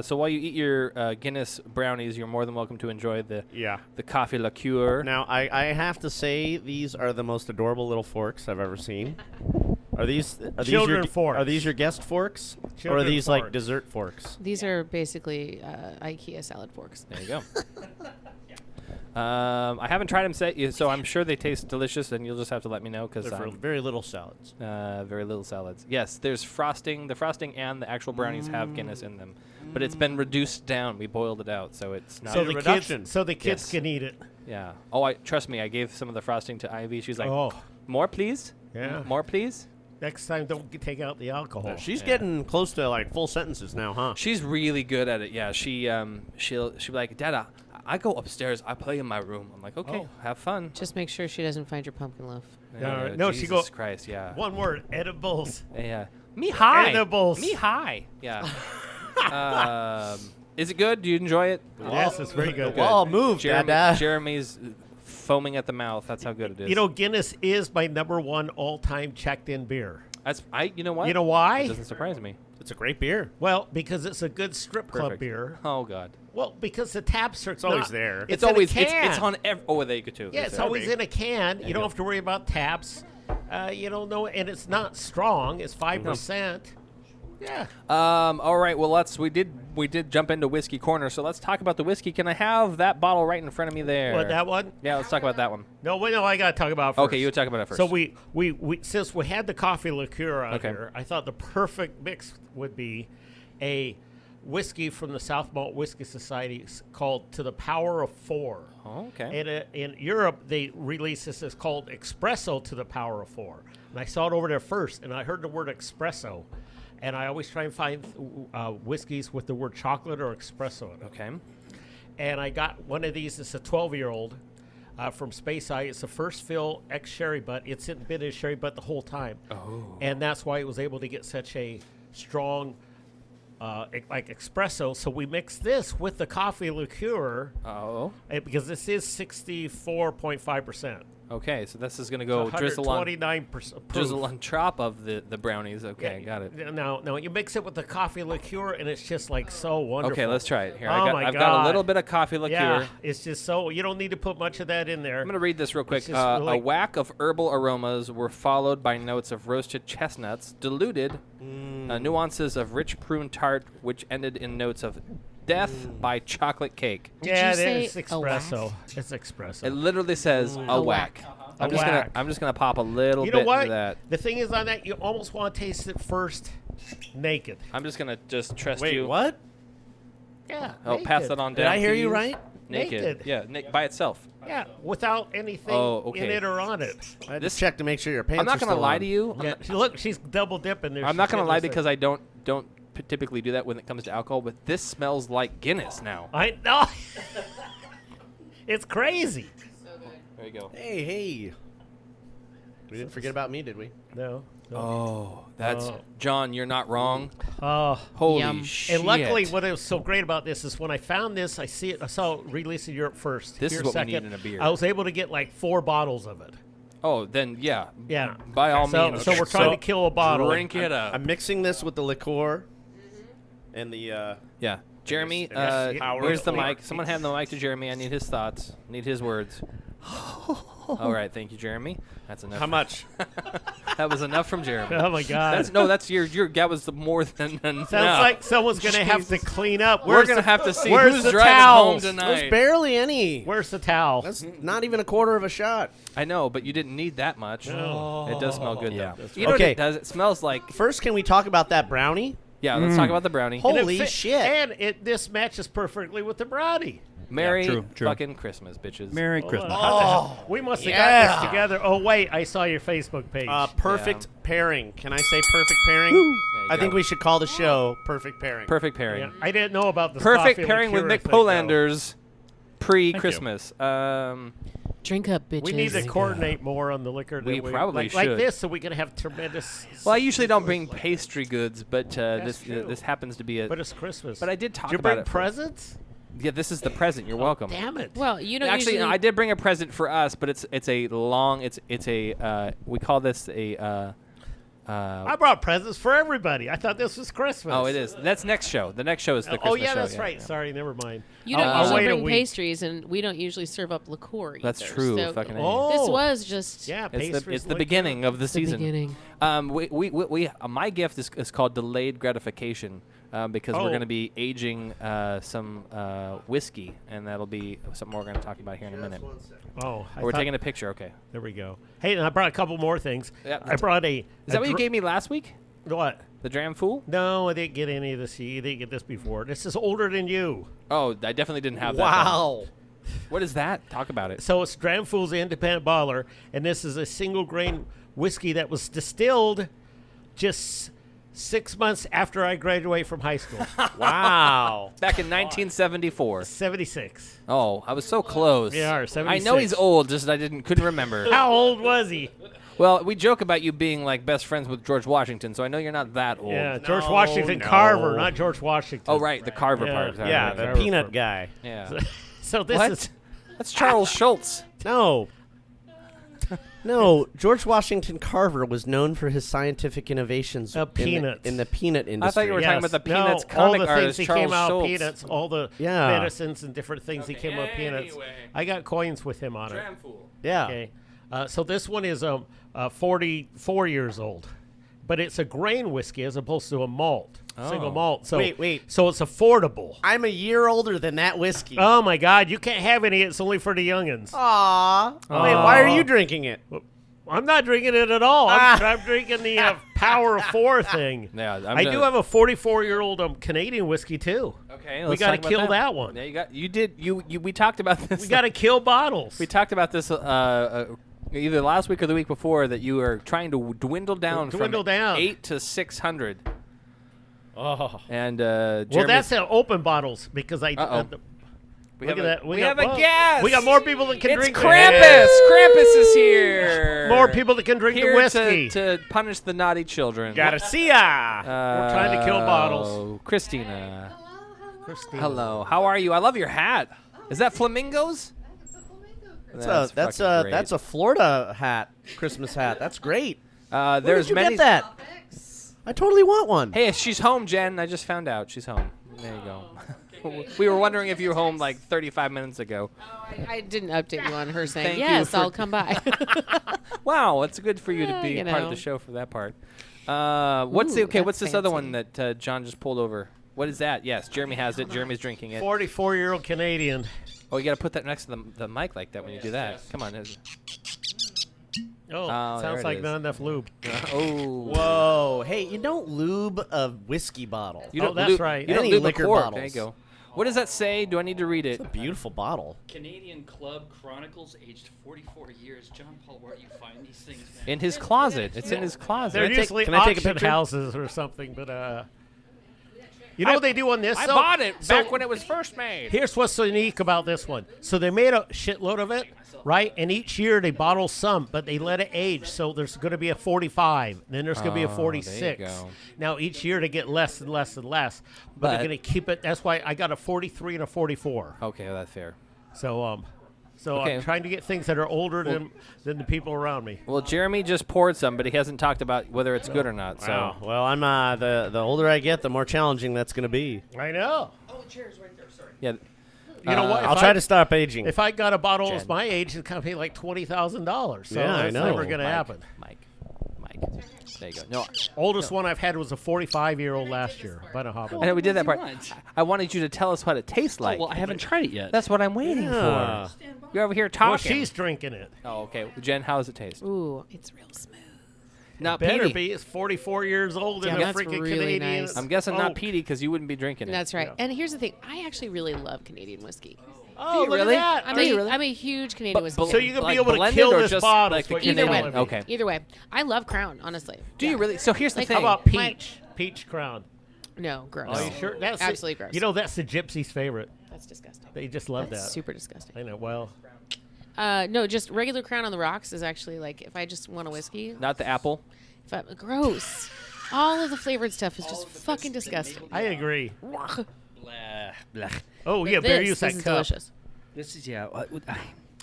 So while you eat your Guinness brownies, you're more than welcome to enjoy the coffee liqueur. Now, I have to say these are the most adorable little forks I've ever seen. Are these Children your forks. Are these your guest forks, or are Children these like forks. dessert forks? These are basically IKEA salad forks. There you go. I haven't tried them, so I'm sure they taste delicious, and you'll just have to let me know because They're for very little salads. Very little salads. Yes, there's frosting. The frosting and the actual brownies have Guinness in them, but it's been reduced down. We boiled it out, so it's not So a the reduction. kids, Yes. can eat it. Yeah. Oh, trust me. I gave some of the frosting to Ivy. She's like, Oh. more, please. Yeah. More, please. Next time, don't take out the alcohol. She's getting close to like full sentences now, huh? She's really good at it. Yeah. She'll be like, Dada, I go upstairs. I play in my room. I'm like, okay, have fun. Just make sure she doesn't find your pumpkin loaf. No, she Jesus go. Christ, yeah. One word: edibles. Yeah. Me high. Edibles. Me high. Yeah. Is it good? Do you enjoy it? Yes, it's very good. Good. Wall moved, Dada. Jeremy's foaming at the mouth. That's how good it is. You know, Guinness is my #1 all-time checked-in beer. You know what? You know why? It doesn't surprise me. It's a great beer. Well, because it's a good strip club Perfect. beer. Oh God. Well, because the taps are It's always there. It's in a always can. it's on. There you go too. Yeah, it's always in a can. You don't go. have to worry about taps. You don't know, and it's not strong. It's 5%. Yeah. All right. Well, we did jump into whiskey corner, so let's talk about the whiskey. Can I have that bottle right in front of me there? What, that one? Yeah, let's talk about that one. No, I got to talk about it first. Okay, you talk about it first. So we since we had the coffee liqueur out Okay. here, I thought the perfect mix would be a whiskey from the South Malt Whiskey Society called To the Power of 4. Oh, okay. And in Europe, they released this as called Espresso to the Power of 4. And I saw it over there first, and I heard the word espresso. And I always try and find whiskeys with the word chocolate or espresso in it. Okay. And I got one of these. It's a 12-year-old from Space Eye. It's the first fill ex-sherry butt. It's been in sherry butt the whole time. Oh. And that's why it was able to get such a strong, like espresso. So we mixed this with the coffee liqueur. Oh. Because this is 64.5%. Okay, so this is going to go drizzle on 29% drizzle on top of the brownies. Okay, got it. Now you mix it with the coffee liqueur, and it's just like so wonderful. Okay, let's try it. Here, Oh I've got a little bit of coffee liqueur. Yeah, it's just so you don't need to put much of that in there. I'm going to read this real quick. It's just A whack of herbal aromas were followed by notes of roasted chestnuts, diluted nuances of rich prune tart, which ended in notes of death by chocolate cake. Yeah, Did you it is say a espresso. It's espresso. It literally says a whack. I'm just gonna pop a little You bit know what? into that. The thing is on that, you almost want to taste it first, naked. I'm just gonna trust Wait, you. what? Yeah. Oh, pass that on down. Did I hear to you right? Naked. Yeah, by itself. Yeah, without anything okay. in it or on it. I had to check to make sure your pants. I'm not are gonna still lie on. to you. Yeah, look, she's double dipping there. I'm not gonna lie because I don't typically do that when it comes to alcohol, but this smells like Guinness now. I know. It's crazy. There you go. Hey. We didn't forget about me, did we? No. Oh, that's John. You're not wrong. Oh, holy Yum. shit! And luckily, what was so great about this is when I found this, I saw it released in Europe first. This Here is what second, we need in a beer. I was able to get like 4 bottles of it. Oh, then yeah. Yeah. By all means. So we're trying to kill a bottle. Drink it up. I'm mixing this with the liqueur and the. Yeah. Jeremy, where's the mic? Someone hand the mic to Jeremy. I need his thoughts. Need his words. All right, thank you, Jeremy. That's enough. How much? That was enough from Jeremy. Oh my God! That's that was more than enough. Sounds like someone's gonna have to clean up. We're gonna have to see where's who's the driving towels? home tonight. There's barely any. Where's the towel? That's not even a quarter of a shot. I know, but you didn't need that much. No. It does smell good, Yeah. though. You know what Okay. it does? It smells like... First, can we talk about that brownie? Yeah, let's talk about the brownie. Holy And shit! And this matches perfectly with the brownie. Merry true. fucking Christmas, bitches. Merry Christmas. We must have got this together. Oh wait, I saw your Facebook page. Perfect pairing. Can I say perfect pairing? I think we should call the show Perfect Pairing. Perfect pairing. Yeah, I didn't know about the Perfect coffee pairing with liqueur thing, McPolanders pre-Christmas. Drink up, bitches. We need to coordinate more on the liquor. We than probably like should. this, so we can have tremendous. Well, I usually don't bring pastry goods, but this happens to be a... But it's Christmas. But I did talk Did you about bring it. presents? Yeah, this is the present. You're welcome. Damn it! Well, you don't Actually, usually... I did bring a present for us, but it's a long... we call this a... I brought presents for everybody. I thought this was Christmas. Oh, it is. That's next show. The next show is the Christmas Oh yeah, show. that's right. Sorry, never mind. You don't I'll usually wait a bring week. pastries, and we don't usually serve up liqueur That's either, true. So Fucking A. this was just... Yeah, It's pastries. the beginning of the season. beginning. My gift is called delayed gratification because we're going to be aging some whiskey, and that'll be something we're going to talk about here in a minute. Oh, We're taking a picture. Okay. There we go. Hey, and I brought a couple more things. Yeah. I brought a. Is that what you gave me last week? What? The Dram Fool? No, I didn't get any of this. You didn't get this before. This is older than you. Oh, I definitely didn't have that. Wow. What is that? Talk about it. So it's Dram Fool's independent bottler, and this is a single grain whiskey that was distilled just 6 months after I graduated from high school. Wow. Back in 1974. 76. Oh, I was so close. Yeah, I 76. know he's old, just I couldn't remember. How old was he? Well, we joke about you being like best friends with George Washington, so I know you're not that old. Yeah, George Washington Carver, not George Washington. Oh, right, the Carver Yeah. part. Yeah, the Carver peanut part. guy. Yeah. So this What? is That's Charles Schultz. No. No, George Washington Carver was known for his scientific innovations peanuts. in the peanut industry. I thought you were talking about the Peanuts all comic the artist, things he Charles came out Schultz. Peanuts, all the medicines and different things he came out of Peanuts. I got coins with him on it. Yeah. Okay. So this one is 44 years old, but it's a grain whiskey as opposed to a malt, single malt. So Wait. So it's affordable. I'm a year older than that whiskey. Oh my God! You can't have any. It's only for the youngins. Aww. Wait, why are you drinking it? I'm not drinking it at all. I'm drinking the Power of 4 thing. Yeah, I do have a 44-year-old Canadian whiskey too. Okay, we let's got to talk about kill that one. Yeah, you did. We talked about this. We got to kill bottles. We talked about this either last week or the week before that you were trying to dwindle down from 8 to 600. Oh, and well, that's open bottles because I. We Look have at that. We have a guest. We got more people that can drink. It's Krampus. Krampus is here. More people that can drink the whiskey. to punish the naughty children. Garcia. We're trying to kill bottles. Christina. Hello. How are you? I love your hat. Is that flamingos? That's a Florida hat, Christmas hat. That's great. There's Where did you many. get that? I totally want one. Hey, she's home, Jen. I just found out she's home. There you go. We were wondering if you were home like 35 minutes ago. I didn't update you on her saying, Thank yes, you I'll come by. Wow, it's good for you to be you part of the know. show for that part. What's this other one that John just pulled over? What is that? Yes, Jeremy has it. Jeremy's drinking it. 44-year-old Canadian. Oh, you got to put that next to the mic like that when you do that. Come on. Oh, there sounds it like is. not enough lube. Oh. Whoa. Hey, you don't lube a whiskey bottle. You don't that's lube, right. You don't Any lube liquor a cork. bottles. There you go. What does that say? Do I need to read it? It's a beautiful bottle. Canadian Club Chronicles, aged 44 years. John Paul, where do you find these things, man? In his closet. It's in his closet. They're usually can I take a auction picture? houses or something, but you know what they do on this? I though? bought it So back when it was first made. Here's what's so unique about this one. So they made a shitload of it, right? And each year they bottle some, but they let it age. So there's going to be a 45, then there's going to be a 46. go. Now each year they get less and less and less, but they're But- going to keep it. That's why I got a 43 and a 44. Okay, well, that's fair. So Okay. I'm trying to get things that are older than the people around me. Well, Jeremy just poured some, but he hasn't talked about whether it's good or not. So. Wow. Well, I'm the older I get, the more challenging that's going to be. I know. Oh, cheers right there. Sorry. Yeah. You know what? I'll try to stop aging. If I got a bottle Jen. of my age, it's going to pay like $20,000. So Yeah, I that's know. never going to happen. Mike. There you go. No. Oldest one I've had was a 45-year-old last year. But I know we did that part. I wanted you to tell us what it tastes like. Well, I haven't tried it yet. That's what I'm waiting Yeah. for. You're over here talking. Well, she's drinking it. Oh, okay. Jen, how does it taste? Ooh, it's real smooth. Not Better peaty. be. It's 44 years old Yeah, and a that's freaking really Canadian. nice. I'm guessing not oak. peaty because you wouldn't be drinking it. That's right. And here's the thing. I actually really love Canadian whiskey. Oh, you look really? at that. I'm a huge Canadian whiskey. So you can like be able to blended kill or this just bottle. like the is what you're Either way. telling me. Okay. Either way. I love Crown, honestly. Do you really? So here's the Like, thing. How about peach? Peach Crown. No, gross. Are you sure? That's Absolutely gross. You know, that's the gypsy's favorite. That's disgusting. They just love That's that. super disgusting. I know. Well, No, just regular Crown on the rocks is actually like if I just want a whiskey. Not the apple. Gross. All of the flavored stuff is just fucking disgusting. I agree. Blah, blah. Oh, yeah, bear use that is cup. delicious. This is,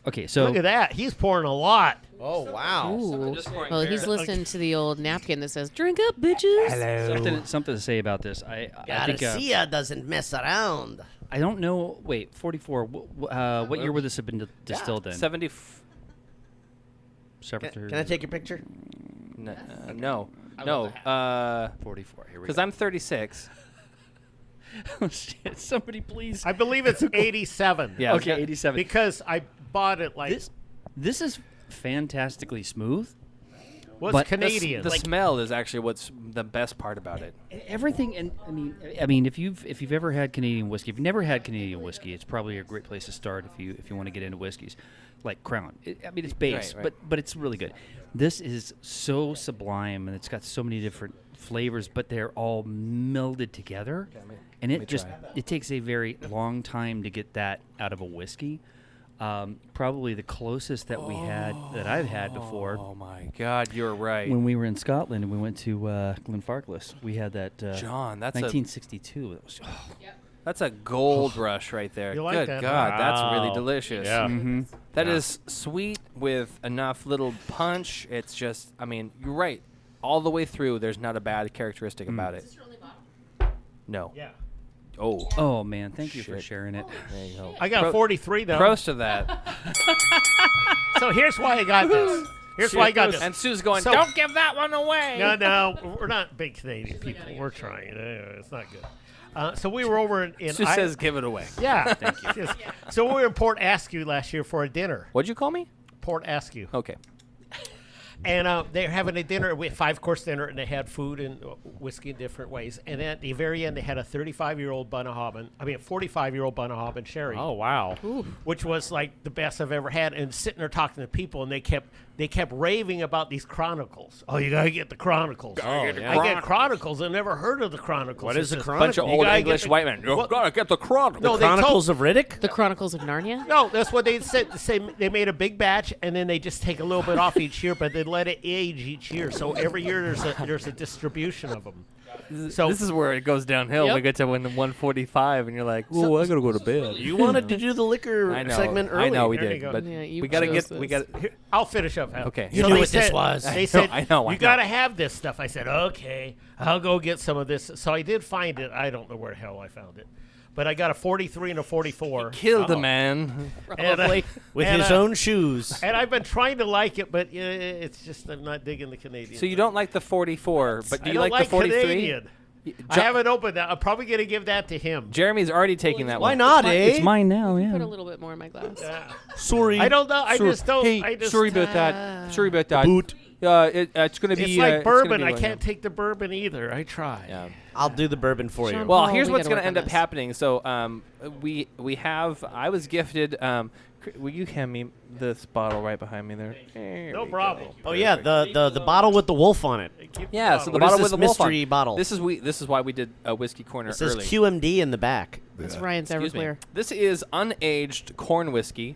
okay, so. Look at that. He's pouring a lot. Oh, wow. Ooh. Well, he's listening to the old napkin that says, "Drink up, bitches." Something to say about this. I think Garcia doesn't mess around. I don't know. Wait, 44. What year would this have been distilled in? 70. Can I take your picture? No. 44. Here we Because I'm 36. Oh, shit. Somebody please. I believe it's 87. Yeah. Okay, 87. Because I bought it like... This is fantastically smooth. What's but Canadian? The smell is actually what's the best part about it. Everything, and I mean, if you've ever had Canadian whiskey, if you've never had Canadian whiskey, it's probably a great place to start if you want to get into whiskeys, like Crown. It's base, Right. but it's really good. This is so sublime, and it's got so many different flavors, but they're all melded together, and it takes a very long time to get that out of a whiskey. Probably the closest that we had that I've had before. Oh my God, you're right. When we were in Scotland and we went to Glenfarclas, we had that. John, that's 1962. It was, That's a gold rush right there. You like Good that, God, huh? that's really Wow. delicious. Yeah. That is sweet with enough little punch. It's just, I mean, you're right. All the way through, there's not a bad characteristic about it. No. Yeah. Oh. Oh man, thank you for Shit. sharing it. There you go. I got 43 though. Prost to that. So here's why I got this. Here's why I got this. And Sue's going, So- don't give that one away. No, we're not big Canadian people. We're trying. It's not good. So we were over in Sue says give it away. Yeah. Thank you. So we were in Port Askew last year for a dinner. What'd you call me? Port Askew. Okay. And they're having a dinner, 5-course dinner, and they had food and whiskey in different ways. And at the very end, they had a 45-year-old Bunnahabhain, a 45-year-old Bunnahabhain sherry. Oh, wow. Which was like the best I've ever had. And sitting there talking to people, and they kept raving about these Chronicles. Oh, you gotta get the Chronicles. I get Chronicles. I never heard of the Chronicles. What is the Bunch Chronicle? of old English white men. You've got to get the Chronicles. No, The Chronicles of Riddick? The Chronicles of Narnia? No, that's what they said. They made a big batch, and then they just take a little bit off each year, but they let it age each year. So every year there's a distribution of them. So this is where it goes downhill. Yep. We get to when 145, and you're like, "Ooh, I gotta go to bed." You wanted to do the liquor I know. segment earlier. I know we There you did, go. but Yeah, you we gotta chose get. We this. got. Here, I'll finish up. Al. Okay. You So knew they what this said- was. They said, I know. you got to have this stuff. I said, okay, I'll go get some of this. So I did find it. I don't know where the hell I found it. But I got a 43 and a 44. Killed a man. And, With and, his own shoes. And I've been trying to like it, but it's just I'm not digging the Canadian. So you don't like the 44, but do I you don't like the 43? Canadian. I haven't opened that. I'm probably going to give that to him. Jeremy's already taking that Why one. not, eh? It's mine now, Put a yeah. little bit more in my glass. Sorry. I don't know. I just don't. Hey, I just, sorry about that. Sorry about that. Boot. It's gonna be. It's like it's gonna bourbon. be I like- can't take the bourbon either. I try. Yeah. I'll do the bourbon for you. Sean Well, Paul, here's we what's gotta going to work end on up this. happening. So we have. I was gifted. Will you hand me this bottle right behind me there? No problem. Oh, yeah, the bottle with the wolf on it. Yeah. So the What bottle is with this the wolf on. mystery bottle? This is why we did a whiskey corner It says early. QMD in the back. It's Ryan's Excuse me. Everclear. This is unaged corn whiskey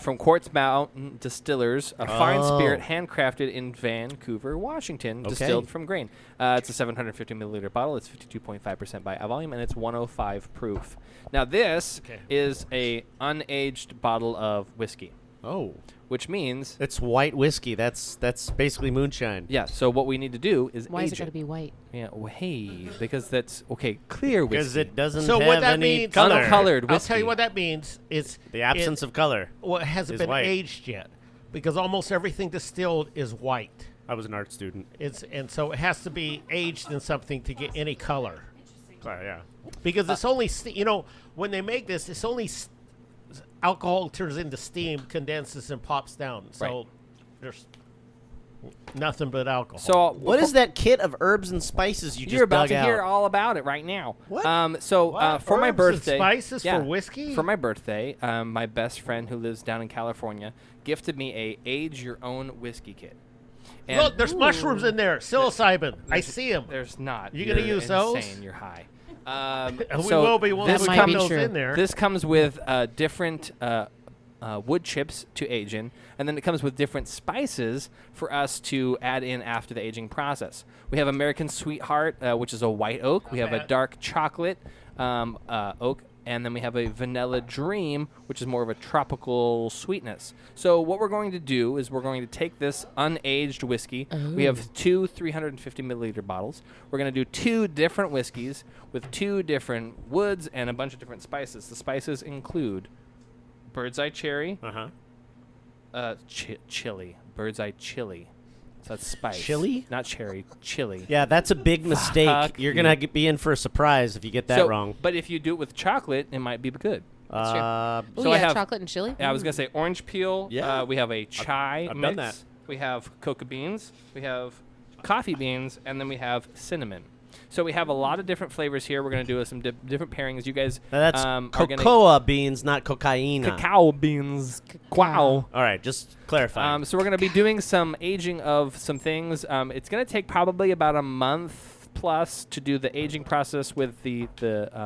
from Quartz Mountain Distillers, a fine spirit handcrafted in Vancouver, Washington, distilled from grain. It's a 750 milliliter bottle. It's 52.5% by volume, and it's 105 proof. Now this is a unaged bottle of whiskey. Oh. Which means It's white whiskey. That's basically moonshine. yeah. So what we need to do is Why is it age got to be white? Yeah. Well, hey, because that's clear whiskey. Because it doesn't So have what that any means? color. Uncolored I'll whiskey. tell you what that means. It's The absence of color. Well, it hasn't is been white. aged yet, because almost everything distilled is white. I was an art student. And so it has to be aged in something to get any color. Yeah. Because it's only when they make this, it's only alcohol turns into steam, condenses, and pops down. So there's nothing but alcohol. So What is that kit of herbs and spices you just You're about dug to out? hear all about it right now. What? For my Herbs and birthday, spices for whiskey? For my birthday, my best friend who lives down in California gifted me a age your own whiskey kit. And Look, there's mushrooms in there. Psilocybin. I see them. There's not. You gonna use those? insane. You're high. We so will be once this we might put be those true. in there. This comes with different wood chips to age in, and then it comes with different spices for us to add in after the aging process. We have American Sweetheart, which is a white oak. We have a dark chocolate oak, and then we have a Vanilla Dream, which is more of a tropical sweetness. So what we're going to do is we're going to take this unaged whiskey. We have two 350 milliliter bottles. We're going to do two different whiskeys with two different woods and a bunch of different spices. The spices include bird's eye cherry, chili, bird's eye chili. So that's spice. Chili? Not cherry, chili. Yeah, that's a big mistake. Fuck You're you. going to be in for a surprise if you get that So- wrong. But if you do it with chocolate, it might be good. That's true. Uh, Oh, so yeah, I have chocolate and chili. Yeah, I was gonna say orange peel. Yeah. We have a chai I've mix. done that. We have cocoa beans. We have coffee beans, and then we have cinnamon. So we have a lot of different flavors here. We're gonna do some different pairings. You guys, now that's are gonna cocoa beans, not cocaine. cacao beans. Wow. All right, just clarify. So we're gonna be doing some aging of some things. It's gonna take probably about a month plus to do the aging process with the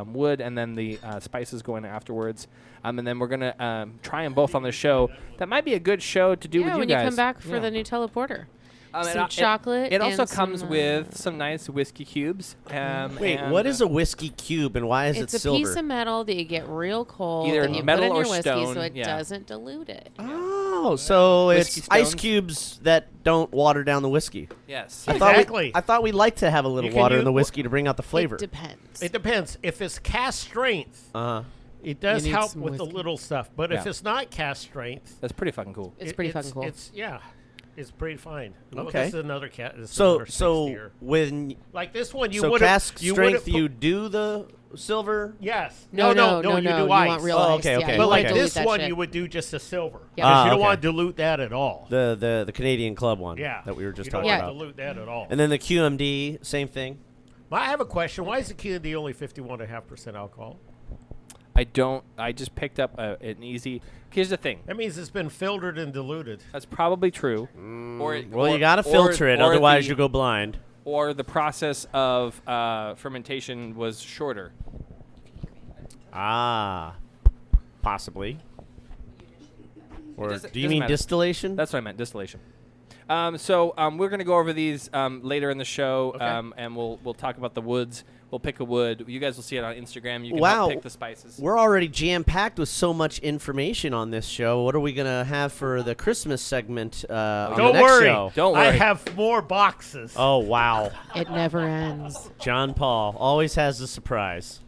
wood and then the spices going afterwards. And then we're gonna try them both on the show. That might be a good show to do with you when guys. you come back for the new teleporter. some chocolate. It also and comes some, with some nice whiskey cubes. Wait, what is a whiskey cube and why is it silver? It's a piece of metal that you get real cold. Either and you metal put in or your whiskey stone, so it yeah. doesn't dilute it. Oh, so Whiskey it's ice stones? cubes that don't water down the whiskey. Yes. I thought we'd like to have a little You can water in use- the whiskey to bring out the flavor. It depends. It depends. If it's cast strength, it does You need help some with the whiskey. little stuff. But if Yeah. it's not cast strength, That's pretty fucking cool. It's pretty fucking cool. It's pretty fine. Well, Okay. this is another cat. So when like this one, you so would cask strength, you do the silver. Yes. No, You do ice. want real Oh, ice. okay, Yeah, okay. you But wanna like dilute this that one, shit. you would do just the silver. Yeah. Because you don't okay. want to dilute that at all. The Canadian Club one. Yeah. That we were just you talking don't about. want to dilute that at all. And then the QMD, same thing. I have a question. Why is the QMD only 51.5% alcohol? I just picked up an easy. Here's the thing. That means it's been filtered and diluted. That's probably true. Well, you got to filter it, otherwise you go blind. Or the process of fermentation was shorter. Possibly. Or Doesn't- do you doesn't mean matter. distillation? That's what I meant, distillation. So we're going to go over these later in the show, and we'll talk about the woods. We'll pick a wood. You guys will see it on Instagram. You can help pick the spices. We're already jam-packed with so much information on this show. What are we going to have for the Christmas segment on the Don't next worry. show? Don't worry. I have more boxes. Oh, wow. It never ends. John Paul always has a surprise.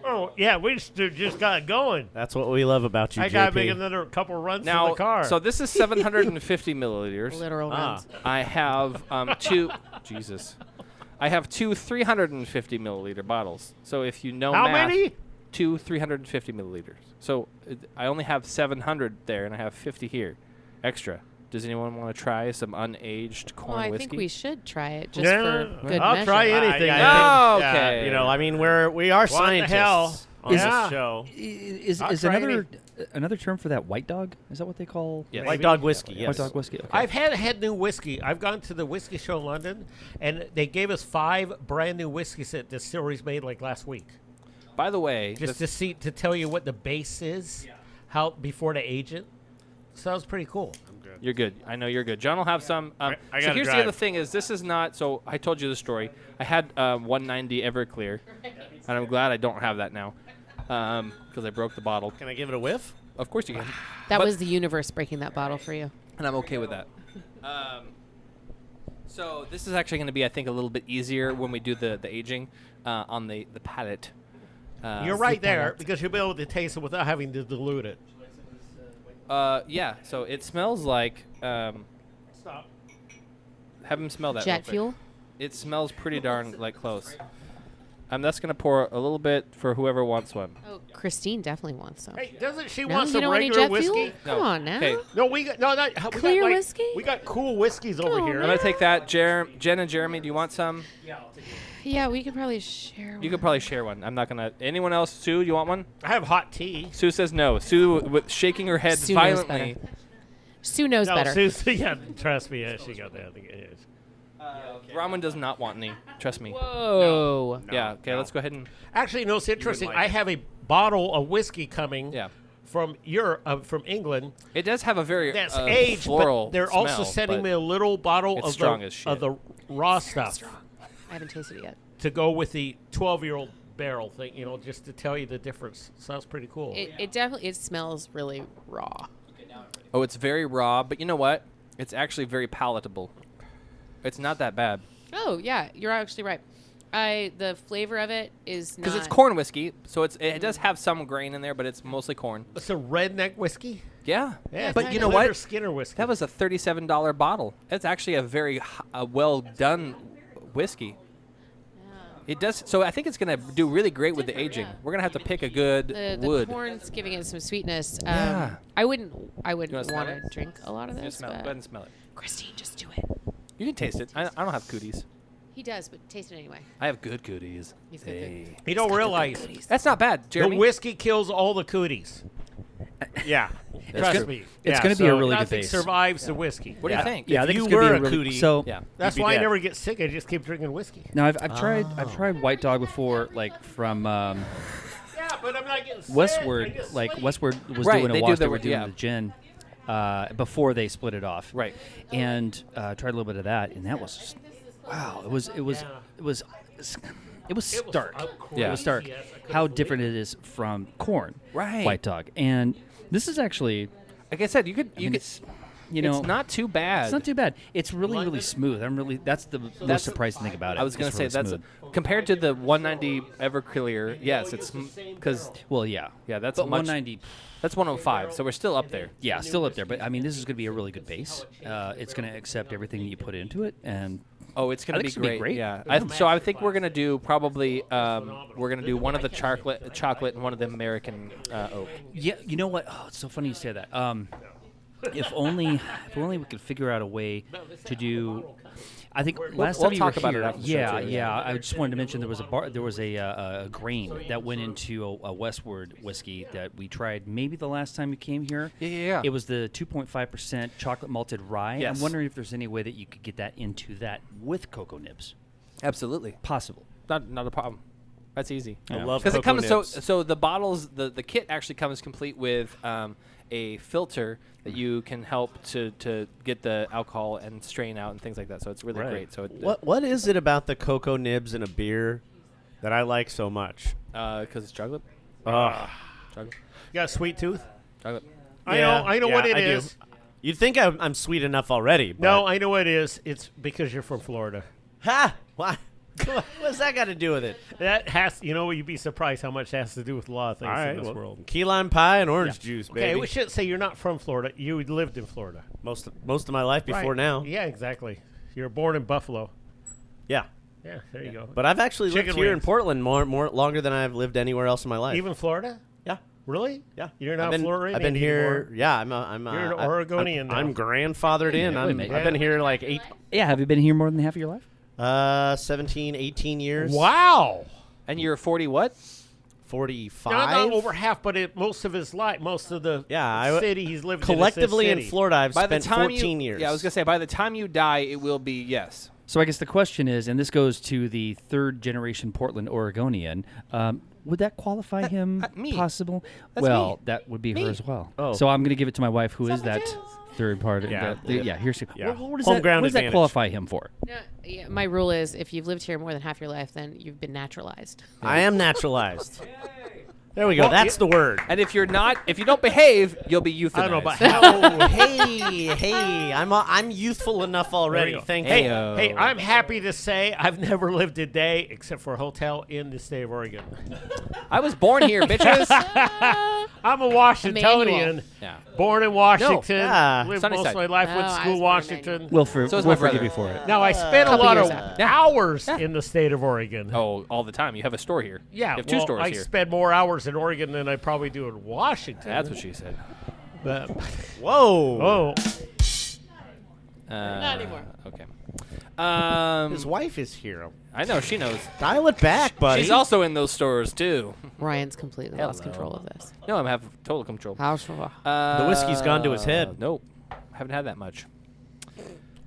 Oh, yeah, we just got it going. That's what we love about you, I JP. got to make another couple runs in Now, the car. so this is 750 milliliters. Literal runs. I have two. Jesus. I have two 350 milliliter bottles. So if you know How math, many? two 350 milliliters. So I only have 700 there, and I have 50 here, extra. Does anyone want to try some unaged corn Well, I whiskey? think we should try it just Yeah, for good I'll measure. try anything. Okay. You know, I mean, we are What the scientists hell? on Yeah. this show. Is I'll try another term for that white dog? Is that what they call? Yes. White dog whiskey, yes. White dog whiskey. Okay. I've had new whiskey. I've gone to the whiskey show in London, and they gave us 5 brand new whiskeys that distilleries made like last week. By the way, Just to tell you what the base is, how before they age it. Sounds pretty cool. you're good. I know you're good. John will have some. I So gotta here's the drive. other thing: is this is not. So I told you the story. I had 190 Everclear, and I'm glad I don't have that now, because I broke the bottle. Can I give it a whiff? Of course you can. That But- was the universe breaking that bottle for you. And I'm okay with that. So this is actually going to be, I think, a little bit easier when we do the aging on the palate. You're right there because you'll be able to taste it without having to dilute it. Yeah. So it smells like. Stop. Have him smell that. Jet real quick. fuel? It smells pretty darn like close. That's going to pour a little bit for whoever wants one. Oh, Christine definitely wants some. Hey, doesn't she No, want you some don't want any regular jet whiskey? fuel? Come on now. Okay. No, we got we Clear got, like, whiskey? We got cool whiskeys over here. I'm going to take that. Jen and Jeremy, do you want some? Yeah, we could probably share one. You could probably share one. I'm not going to. Anyone else? Sue, you want one? I have hot tea. Sue says no. Sue, with shaking her head Sue knows violently. better. Sue knows better. Susie, yeah, trust me, yeah, she got that. I think it is. Bronwyn does not want any. Trust me. Whoa. Yeah. Okay. Let's go ahead and. Actually, no, it's interesting. like I it. have a bottle of whiskey coming Yeah. from Europe, from England. It does have a very That's aged, floral but they're also smell, sending but me a little bottle it's of strong the as shit. of the raw stuff I haven't tasted it yet. to go with the 12-year-old barrel thing. You know, just to tell you the difference. Sounds pretty cool. It definitely smells really raw. Oh, it's very raw, but you know what? It's actually very palatable. It's not that bad. Oh yeah, you're actually right. The flavor of it is Because not. it's corn whiskey, so it does have some grain in there, but it's mostly corn. It's a redneck whiskey. Yeah. Yeah, But it's you know Leonard what? Skinner whiskey. That was a $37 bottle. It's actually a very well done whiskey. It does. So I think it's going to do really great with the aging. We're going to have to pick a good the wood. corn's giving it some sweetness. Yeah. I wouldn't wanna want smell to it? drink a lot of Yeah, this. smell it. Go but ahead and smell it. Christine, just do it. You can taste it. I don't have cooties. He does, but taste it anyway. I have good cooties. He's got good. You don't realize That's not bad, Jeremy. the whiskey kills all the cooties. Yeah. Trust true. me. It's Yeah, gonna be a so really good nothing base. survives the whiskey. What do you think? Yeah, I If think you it's gonna were be a really cootie- So Yeah. That's You'd be why I dead. never get sick. I just keep drinking whiskey. now I've tried white dog before, like from Yeah, but I'm not getting sick. I Westward. just Like sleep. Westward was Right, doing they a do wash. They the- were doing yeah. the gin, before they split it off. Right. And tried a little bit of that, and that was just, wow. It was stark. Yeah. It was stark how different it is from corn. Right. White dog. And this is actually, like I said, it's not too bad. It's not too bad. It's really smooth. That's the most surprising thing about it. I was going to say really that's smooth. compared to the 190 Everclear. Yes, it's because yeah, that's but much, 190. That's 105, so we're still up there. Yeah, still up there. But I mean, this is going to be a really good base. It's going to accept everything that you put into it, and it's going to be great. Yeah, so I think we're going to do probably we're going to do one of the chocolate and one of the American oak. Yeah, you know what? Oh, it's so funny you say that. If only we could figure out a way to do. I think last time we'll you talk were about here, it after the show, too. yeah. I just wanted to mention there was a grain that went into a Westward whiskey that we tried maybe the last time you came here. Yeah. It was the 2.5% chocolate malted rye. Yes. I'm wondering if there's any way that you could get that into that with cocoa nibs. Absolutely Possible. Not a problem. That's easy. I love because cocoa it comes nibs. so the bottles the kit actually comes complete with a filter that you can help to get the alcohol and strain out and things like that. So it's really great. So what is it about the cocoa nibs in a beer that I like so much? Because it's chocolate. Ugh. Chocolate. You got a sweet tooth? Chocolate. I know what it is. You'd think I'm sweet enough already. But No, I know what it is. It's because you're from Florida. Ha! Why? What's that got to do with it? That has, you'd be surprised how much that has to do with a lot of things in this world. Key lime pie and orange juice, baby. Okay, we shouldn't say you're not from Florida. You lived in Florida. Most of my life before Right. now. Yeah, exactly. You were born in Buffalo. Yeah. Yeah, there you go. But I've actually lived Chicken here in wings. Portland more longer than I've lived anywhere else in my life. Even Florida? Yeah. Really? Yeah. You're not Floridian I've been here. anymore? Yeah, You're an Oregonian now. I'm grandfathered in. I've been here like 8. Yeah, have you been here more than half of your life? 17, 18 years. Wow. And you're 40 what? 45. Not over half, but most of his life, most of the city he's lived collectively in. in Florida, I've spent 14 years. Yeah, I was going to say, by the time you die, it will be yes. So I guess the question is, and this goes to the third generation Portland Oregonian, would that qualify him me. possible? That's well, me. that would be her as well. Oh. So I'm going to give it to my wife, who is that third part. Yeah. Here's Yeah. what does Home that, ground what does that advantage. qualify him for? Yeah, my rule is if you've lived here more than half your life, then you've been naturalized. I am naturalized. There we go. That's the word. And if you don't behave, you'll be euthanized. I don't know about how. Oh, hey, I'm youthful enough already. Thank you. Hey, I'm happy to say I've never lived a day except for a hotel in the state of Oregon. I was born here, bitches. I'm a Washingtonian. Yeah. Born in Washington. yeah. Lived Sunnyside. most of my life. No, went to I school was born in Washington. We'll So is we'll my forgive brother. you for it. Now, I spent a Couple lot years of after. hours in the state of Oregon. Oh, all the time. You have a store here. Yeah, You have two well, stores I here. spend more hours in Oregon than I probably do in Washington. That's what she said. But, Whoa. Not anymore. Okay. His wife is here. I know, she knows. Dial it back, buddy. She's also in those stores, too. Ryan's completely lost Hello. control of this. No, I have total control. The whiskey's gone to his head. Nope. Haven't had that much.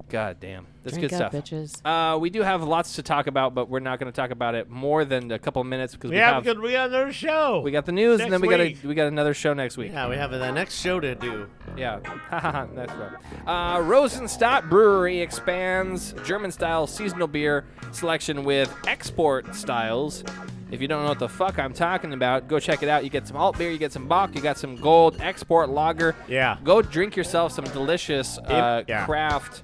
God damn. That's Drink good up, stuff. bitches. We do have lots to talk about, but we're not going to talk about it more than a couple of minutes because because we got another show. we got the news, and then Next we got another show next week. Yeah, we have the next show to do. Yeah. That's right. Rosenstadt Brewery expands German-style seasonal beer selection with export styles. If you don't know what the fuck I'm talking about, go check it out. You get some alt beer, you get some Bock, you got some gold export lager. Yeah. Go drink yourself some delicious Yeah. craft.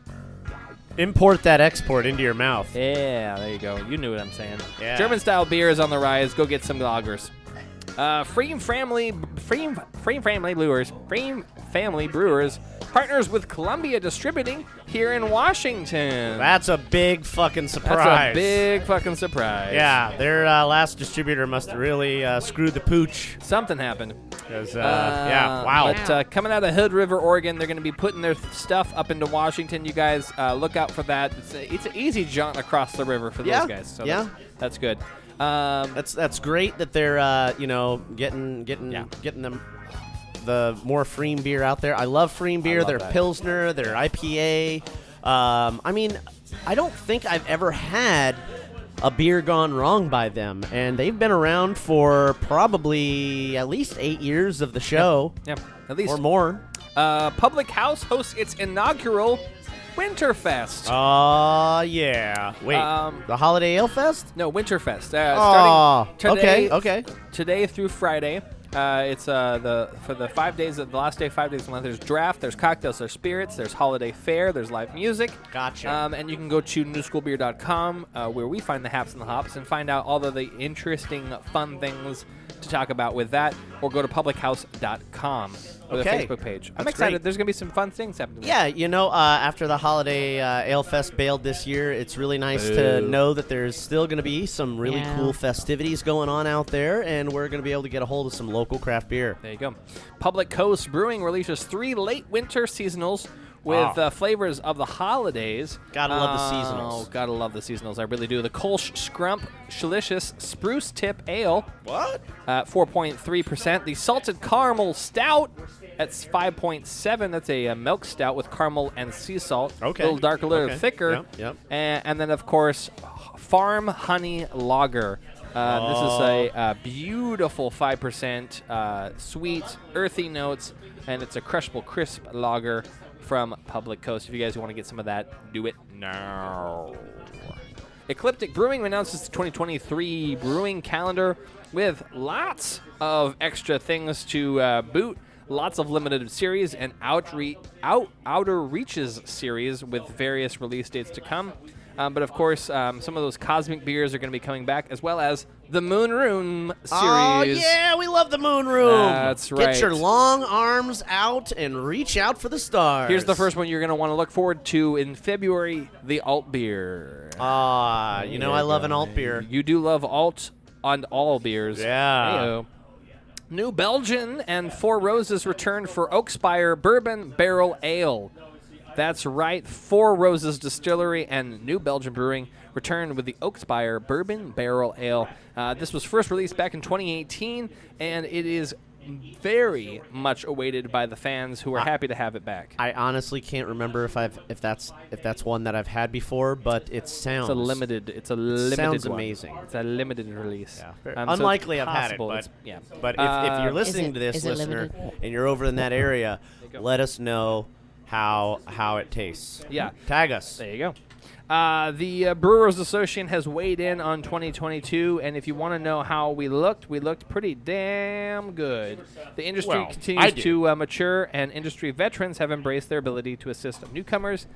Import that export into your mouth. Yeah, there you go. You knew what I'm saying. Yeah. German-style beer is on the rise. Go get some lagers. Frame Family Brewers partners with Columbia Distributing here in Washington. That's a big fucking surprise. That's a big fucking surprise. Yeah, their last distributor must have really screwed the pooch. Something happened. Wow. But coming out of Hood River, Oregon, they're going to be putting their stuff up into Washington. You guys look out for that. It's an easy jaunt across the river for those guys. So that's good. That's great that they're getting them the more Freem beer out there. I love Freem beer. Their Pilsner, their IPA. I mean, I don't think I've ever had a beer gone wrong by them, and they've been around for probably at least 8 years of the show. Yep. At least or more. Public House hosts its inaugural Winterfest. Oh, yeah. Wait, the Holiday Ale Fest? No, Winterfest. Starting today, okay. Today through Friday. It's for the 5 days of the last day, 5 days of the month. There's draft, there's cocktails, there's spirits, there's holiday fair, there's live music. Gotcha. And you can go to newschoolbeer.com where we find the haps and the hops and find out all of the interesting, fun things to talk about with that, or go to publichouse.com with a Facebook page. I'm excited. Great. There's going to be some fun things happening. Yeah, after the Holiday Ale Fest bailed this year, it's really nice to know that there's still going to be some really cool festivities going on out there, and we're going to be able to get a hold of some local craft beer. There you go. Public Coast Brewing releases 3 late winter seasonals with flavors of the holidays. Gotta love the seasonals. Oh, gotta love the seasonals. I really do. The Kolsch Scrump Shalicious Spruce Tip Ale. What? 4.3%. The Salted Caramel Stout. That's 5.7. That's a milk stout with caramel and sea salt. Okay. A little darker, a little thicker. Yep. And then, of course, Farm Honey Lager. This is a beautiful 5% sweet, earthy notes, and it's a crushable, crisp lager from Public Coast. If you guys want to get some of that, do it now. Ecliptic Brewing announces the 2023 brewing calendar with lots of extra things to boot. Lots of limited series and Outer Reaches series with various release dates to come. But, of course, some of those cosmic beers are going to be coming back, as well as the Moon Room series. Oh, yeah, we love the Moon Room. That's right. Get your long arms out and reach out for the stars. Here's the first one you're going to want to look forward to in February, the alt beer. I love an alt beer. You do love alt on all beers. Yeah. Hey-o. New Belgian and Four Roses return for Oakspire Bourbon Barrel Ale. That's right. Four Roses Distillery and New Belgian Brewing returned with the Oakspire Bourbon Barrel Ale. This was first released back in 2018, and it is very much awaited by the fans who are happy to have it back. I honestly can't remember if that's one that I've had before, but it sounds It's a limited sounds one. amazing. It's a limited release. Yeah. Unlikely I've had it, but but if you're listening to this, listener, and you're over in that area, let us know how it tastes. Yeah. Tag us. There you go. The Brewers Association has weighed in on 2022, and if you want to know how we looked pretty damn good. The industry continues to mature, and industry veterans have embraced their ability to assist newcomers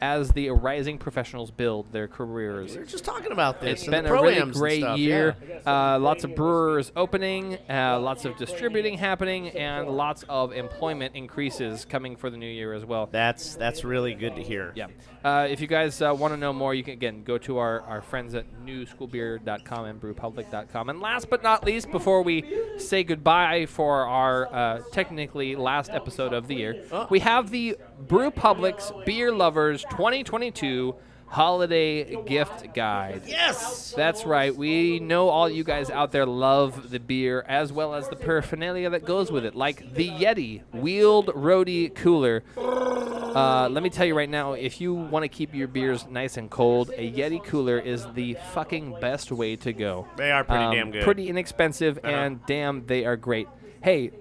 as the rising professionals build their careers. We were just talking about this. It's been a really great year. Yeah. Lots of brewers opening, lots of distributing happening, and lots of employment increases coming for the new year as well. That's really good to hear. Yeah. If you guys want to know more, you can, again, go to our friends at newschoolbeer.com and brewpublic.com. And last but not least, before we say goodbye for our technically last episode of the year, we have the Brew Public's Beer Lovers 2022 Holiday Gift Guide. Yes! That's right. We know all you guys out there love the beer as well as the paraphernalia that goes with it, like the Yeti Wheeled Roadie Cooler. Let me tell you right now, if you want to keep your beers nice and cold, a Yeti cooler is the fucking best way to go. They are pretty damn good. Pretty inexpensive, and damn, they are great. Hey,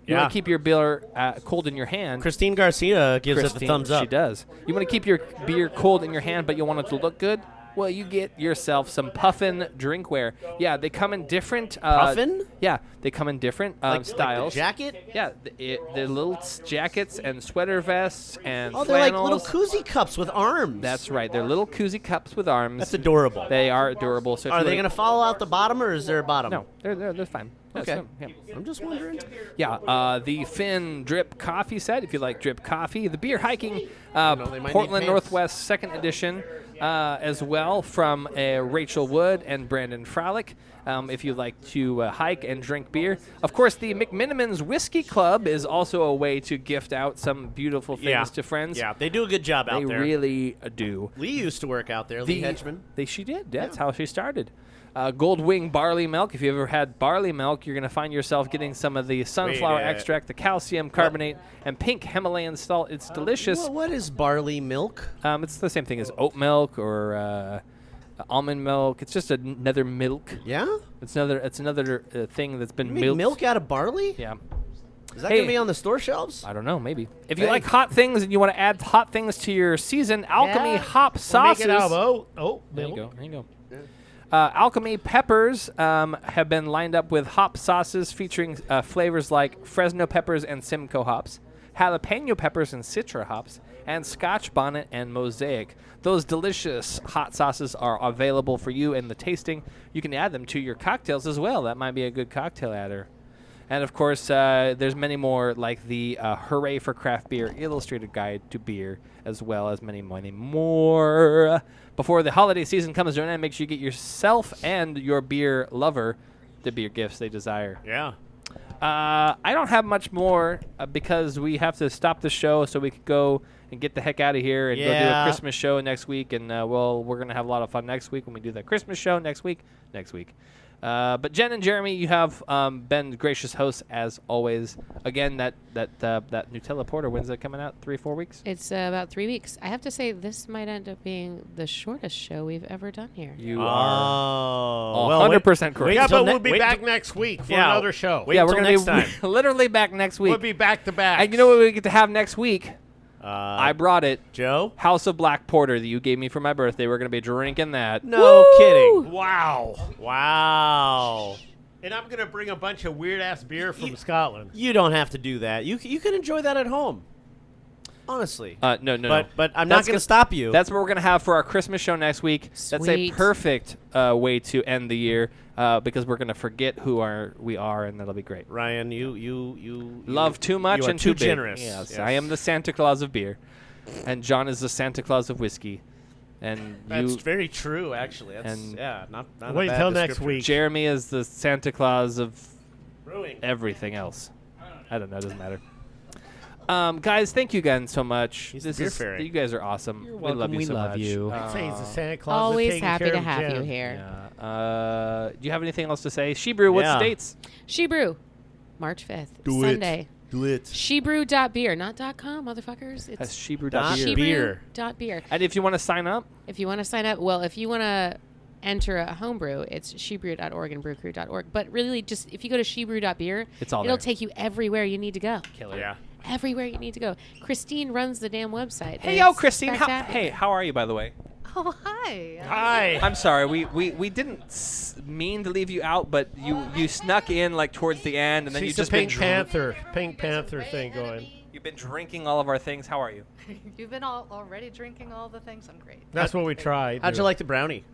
you want to keep your beer cold in your hand. Christine Garcia gives it the thumbs up. She does. You want to keep your beer cold in your hand, but you want it to look good? Well, you get yourself some Puffin drinkware. Yeah, they come in different... Puffin? Yeah, they come in different styles. Like the jacket? Yeah, they're little jackets and sweater vests and flannels. They're like little koozie cups with arms. That's right. They're little koozie cups with arms. That's adorable. They are adorable. So are they going to follow out the bottom, or is there a bottom? No, they're fine. Okay. Yeah. I'm just wondering. Yeah, the Finn Drip Coffee set, if you like drip coffee. The Beer Hiking Portland Northwest 2nd edition as well from Rachel Wood and Brandon Frolic. If you like to hike and drink beer. Of course, the McMinimans Whiskey Club is also a way to gift out some beautiful things to friends. Yeah, they do a good job out there. They really do. Lee used to work out there, Lee Hedgeman. She did. That's how she started. Gold Wing barley milk. If you ever had barley milk, you're going to find yourself getting some of the sunflower extract, the calcium carbonate, and pink Himalayan salt. It's delicious. What is barley milk? It's the same thing as oat milk or almond milk. It's just another milk. Yeah? It's another thing that's been milk out of barley? Yeah. Is that going to be on the store shelves? I don't know. Maybe. If you like hot things and you want to add hot things to your season, Alchemy hop sauces. There you go. There you go. Alchemy peppers have been lined up with hop sauces featuring flavors like Fresno peppers and Simcoe hops, jalapeno peppers and Citra hops, and Scotch bonnet and Mosaic. Those delicious hot sauces are available for you in the tasting. You can add them to your cocktails as well. That might be a good cocktail adder. And, of course, there's many more, like the Hooray for Craft Beer Illustrated Guide to Beer, as well as many more. Before the holiday season comes to an end, make sure you get yourself and your beer lover the beer gifts they desire. Yeah. I don't have much more because we have to stop the show so we could go and get the heck out of here and go do a Christmas show next week. And, we're going to have a lot of fun next week when we do that Christmas show next week. But Jen and Jeremy, you have been gracious hosts as always. Again, that Nutella Porter, when's it coming out? 3-4 weeks? It's about 3 weeks. I have to say this might end up being the shortest show we've ever done here. You are 100% correct. Yeah, but we'll be back next week for another show. We're going to be literally back next week. We'll be back to back. And you know what we get to have next week? I brought it. Joe? House of Black Porter that you gave me for my birthday. We're going to be drinking that. No kidding. Wow. And I'm going to bring a bunch of weird-ass beer from Scotland. You don't have to do that. You can enjoy that at home. Honestly. No. But I'm not going to stop you. That's what we're going to have for our Christmas show next week. Sweet. That's a perfect way to end the year because we're going to forget who we are, and that'll be great. Ryan, you love too much you are and too big. generous. Yes, I am the Santa Claus of beer, and John is the Santa Claus of whiskey. And that's very true, actually. That's, not wait a bad till next week. Jeremy is the Santa Claus of brewing. Everything else. I don't know. It doesn't matter. Guys, thank you again so much. You guys are awesome. You're welcome. We love you so much. I'd say he's a Santa Claus. Always happy to have you here. Yeah. Do you have anything else to say? Shebrew, what's the dates? Shebrew, March 5th, Sunday. Do it. Shebrew.beer, not .com, motherfuckers. It's That's Shebrew.beer. Shebrew.beer. And if you want to sign up? If you want to sign up, well, if you want to enter a homebrew, it's shebrew.org and brewcrew.org. But really, just if you go to shebrew.beer, it'll take you everywhere you need to go. Killer. Yeah. Everywhere you need to go. Christine runs the damn website. Hey, Christine. How are you, by the way? Oh, hi. Hi. I'm sorry. We didn't mean to leave you out, but you snuck in like towards the end, and then you just Pink Panther thing going. You've been drinking all of our things. How are you? You've been already drinking all the things. I'm great. That's what we tried. How'd you like the brownie?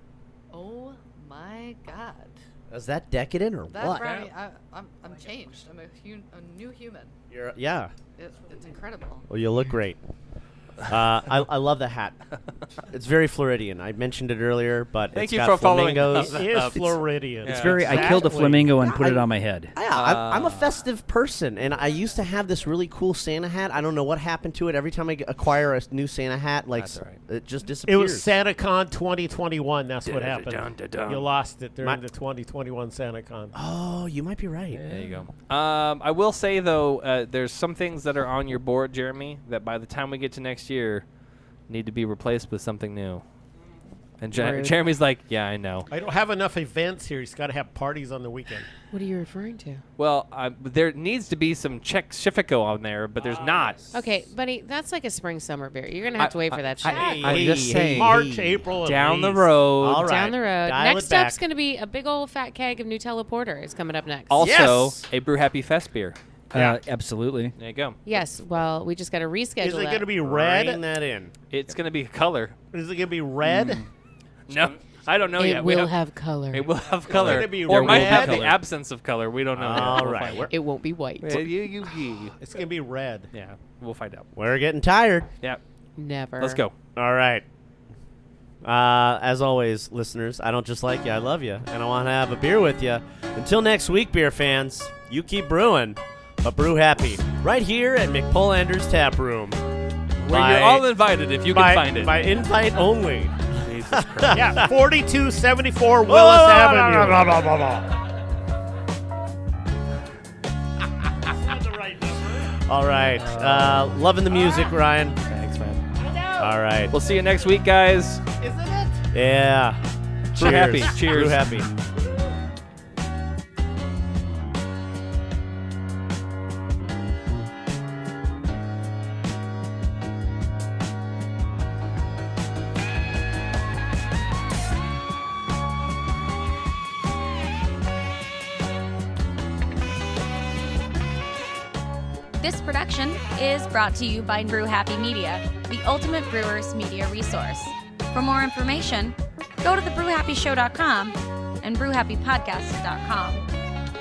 Oh my God. Is that decadent or that what? Brownie, I'm changed. I'm a new human. Yeah. It's incredible. Well, you look great. I love the hat. It's very Floridian. I mentioned it earlier, but Thank it's you got for following flamingos. It is Floridian. It's very. I killed a flamingo and put it on my head. Yeah, I'm a festive person, and I used to have this really cool Santa hat. I don't know what happened to it. Every time I acquire a new Santa hat, it just disappears. It was SantaCon 2021. That's what happened. Dun-dun-dun. You lost it during the 2021 SantaCon. Oh, you might be right. There you go. I will say though, there's some things that are on your board, Jeremy, that by the time we get to next year, need to be replaced with something new. And Jeremy's like, yeah, I know. I don't have enough events here. He's got to have parties on the weekend. What are you referring to? Well, there needs to be some Czech Shifico on there, but there's not. Okay, buddy, that's like a spring-summer beer. You're going to have to wait for that shit. I'm just saying. March, April, down the road. All right. Down the road. Dial Next it back. up's going to be a big old fat keg of Nutella Porter is coming up next. Also, a Brew Happy Fest beer. Absolutely. There you go. Yes, well, we just got to reschedule Is it that. going to be red? Bring that in. It's going to be color. Is it going to be red? No, I don't know It yet. will have color. It will have color. gonna be or might red? have the absence of color. We don't know. All We'll right. find out. It won't be white. It's It's going to be red. Yeah, we'll find out. We're getting tired. Yeah. Never. Let's go. All right. As always, listeners, I don't just like you. I love you, and I want to have a beer with you. Until next week, beer fans, you keep brewing, but brew happy. Right here at McPolanders Taproom. Where you're all invited if you can find it. By invite only. Jesus Christ. Yeah, 4274 Willis Avenue. All right. Loving the music, Ryan. Thanks, man. All right. We'll see you next week, guys. Isn't it? Yeah. Brew happy. Cheers. Cheers. Brew happy. This production is brought to you by Brew Happy Media, the ultimate brewers media resource. For more information, go to thebrewhappyshow.com and brewhappypodcast.com.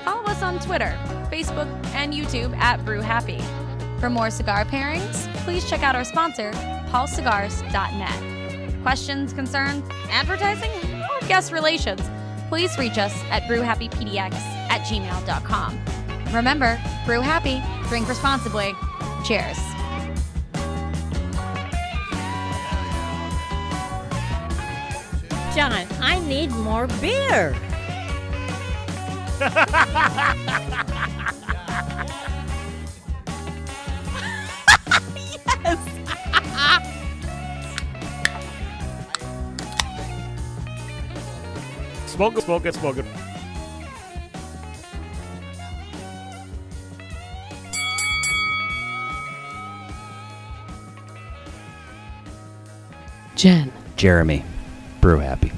Follow us on Twitter, Facebook, and YouTube at Brew Happy. For more cigar pairings, please check out our sponsor, paulcigars.net. Questions, concerns, advertising, or guest relations, please reach us at brewhappypdx@gmail.com. Remember, brew happy, drink responsibly. Cheers. John, I need more beer. Smoke it, smoke it, smoke it. Jen. Jeremy. Brew Happy.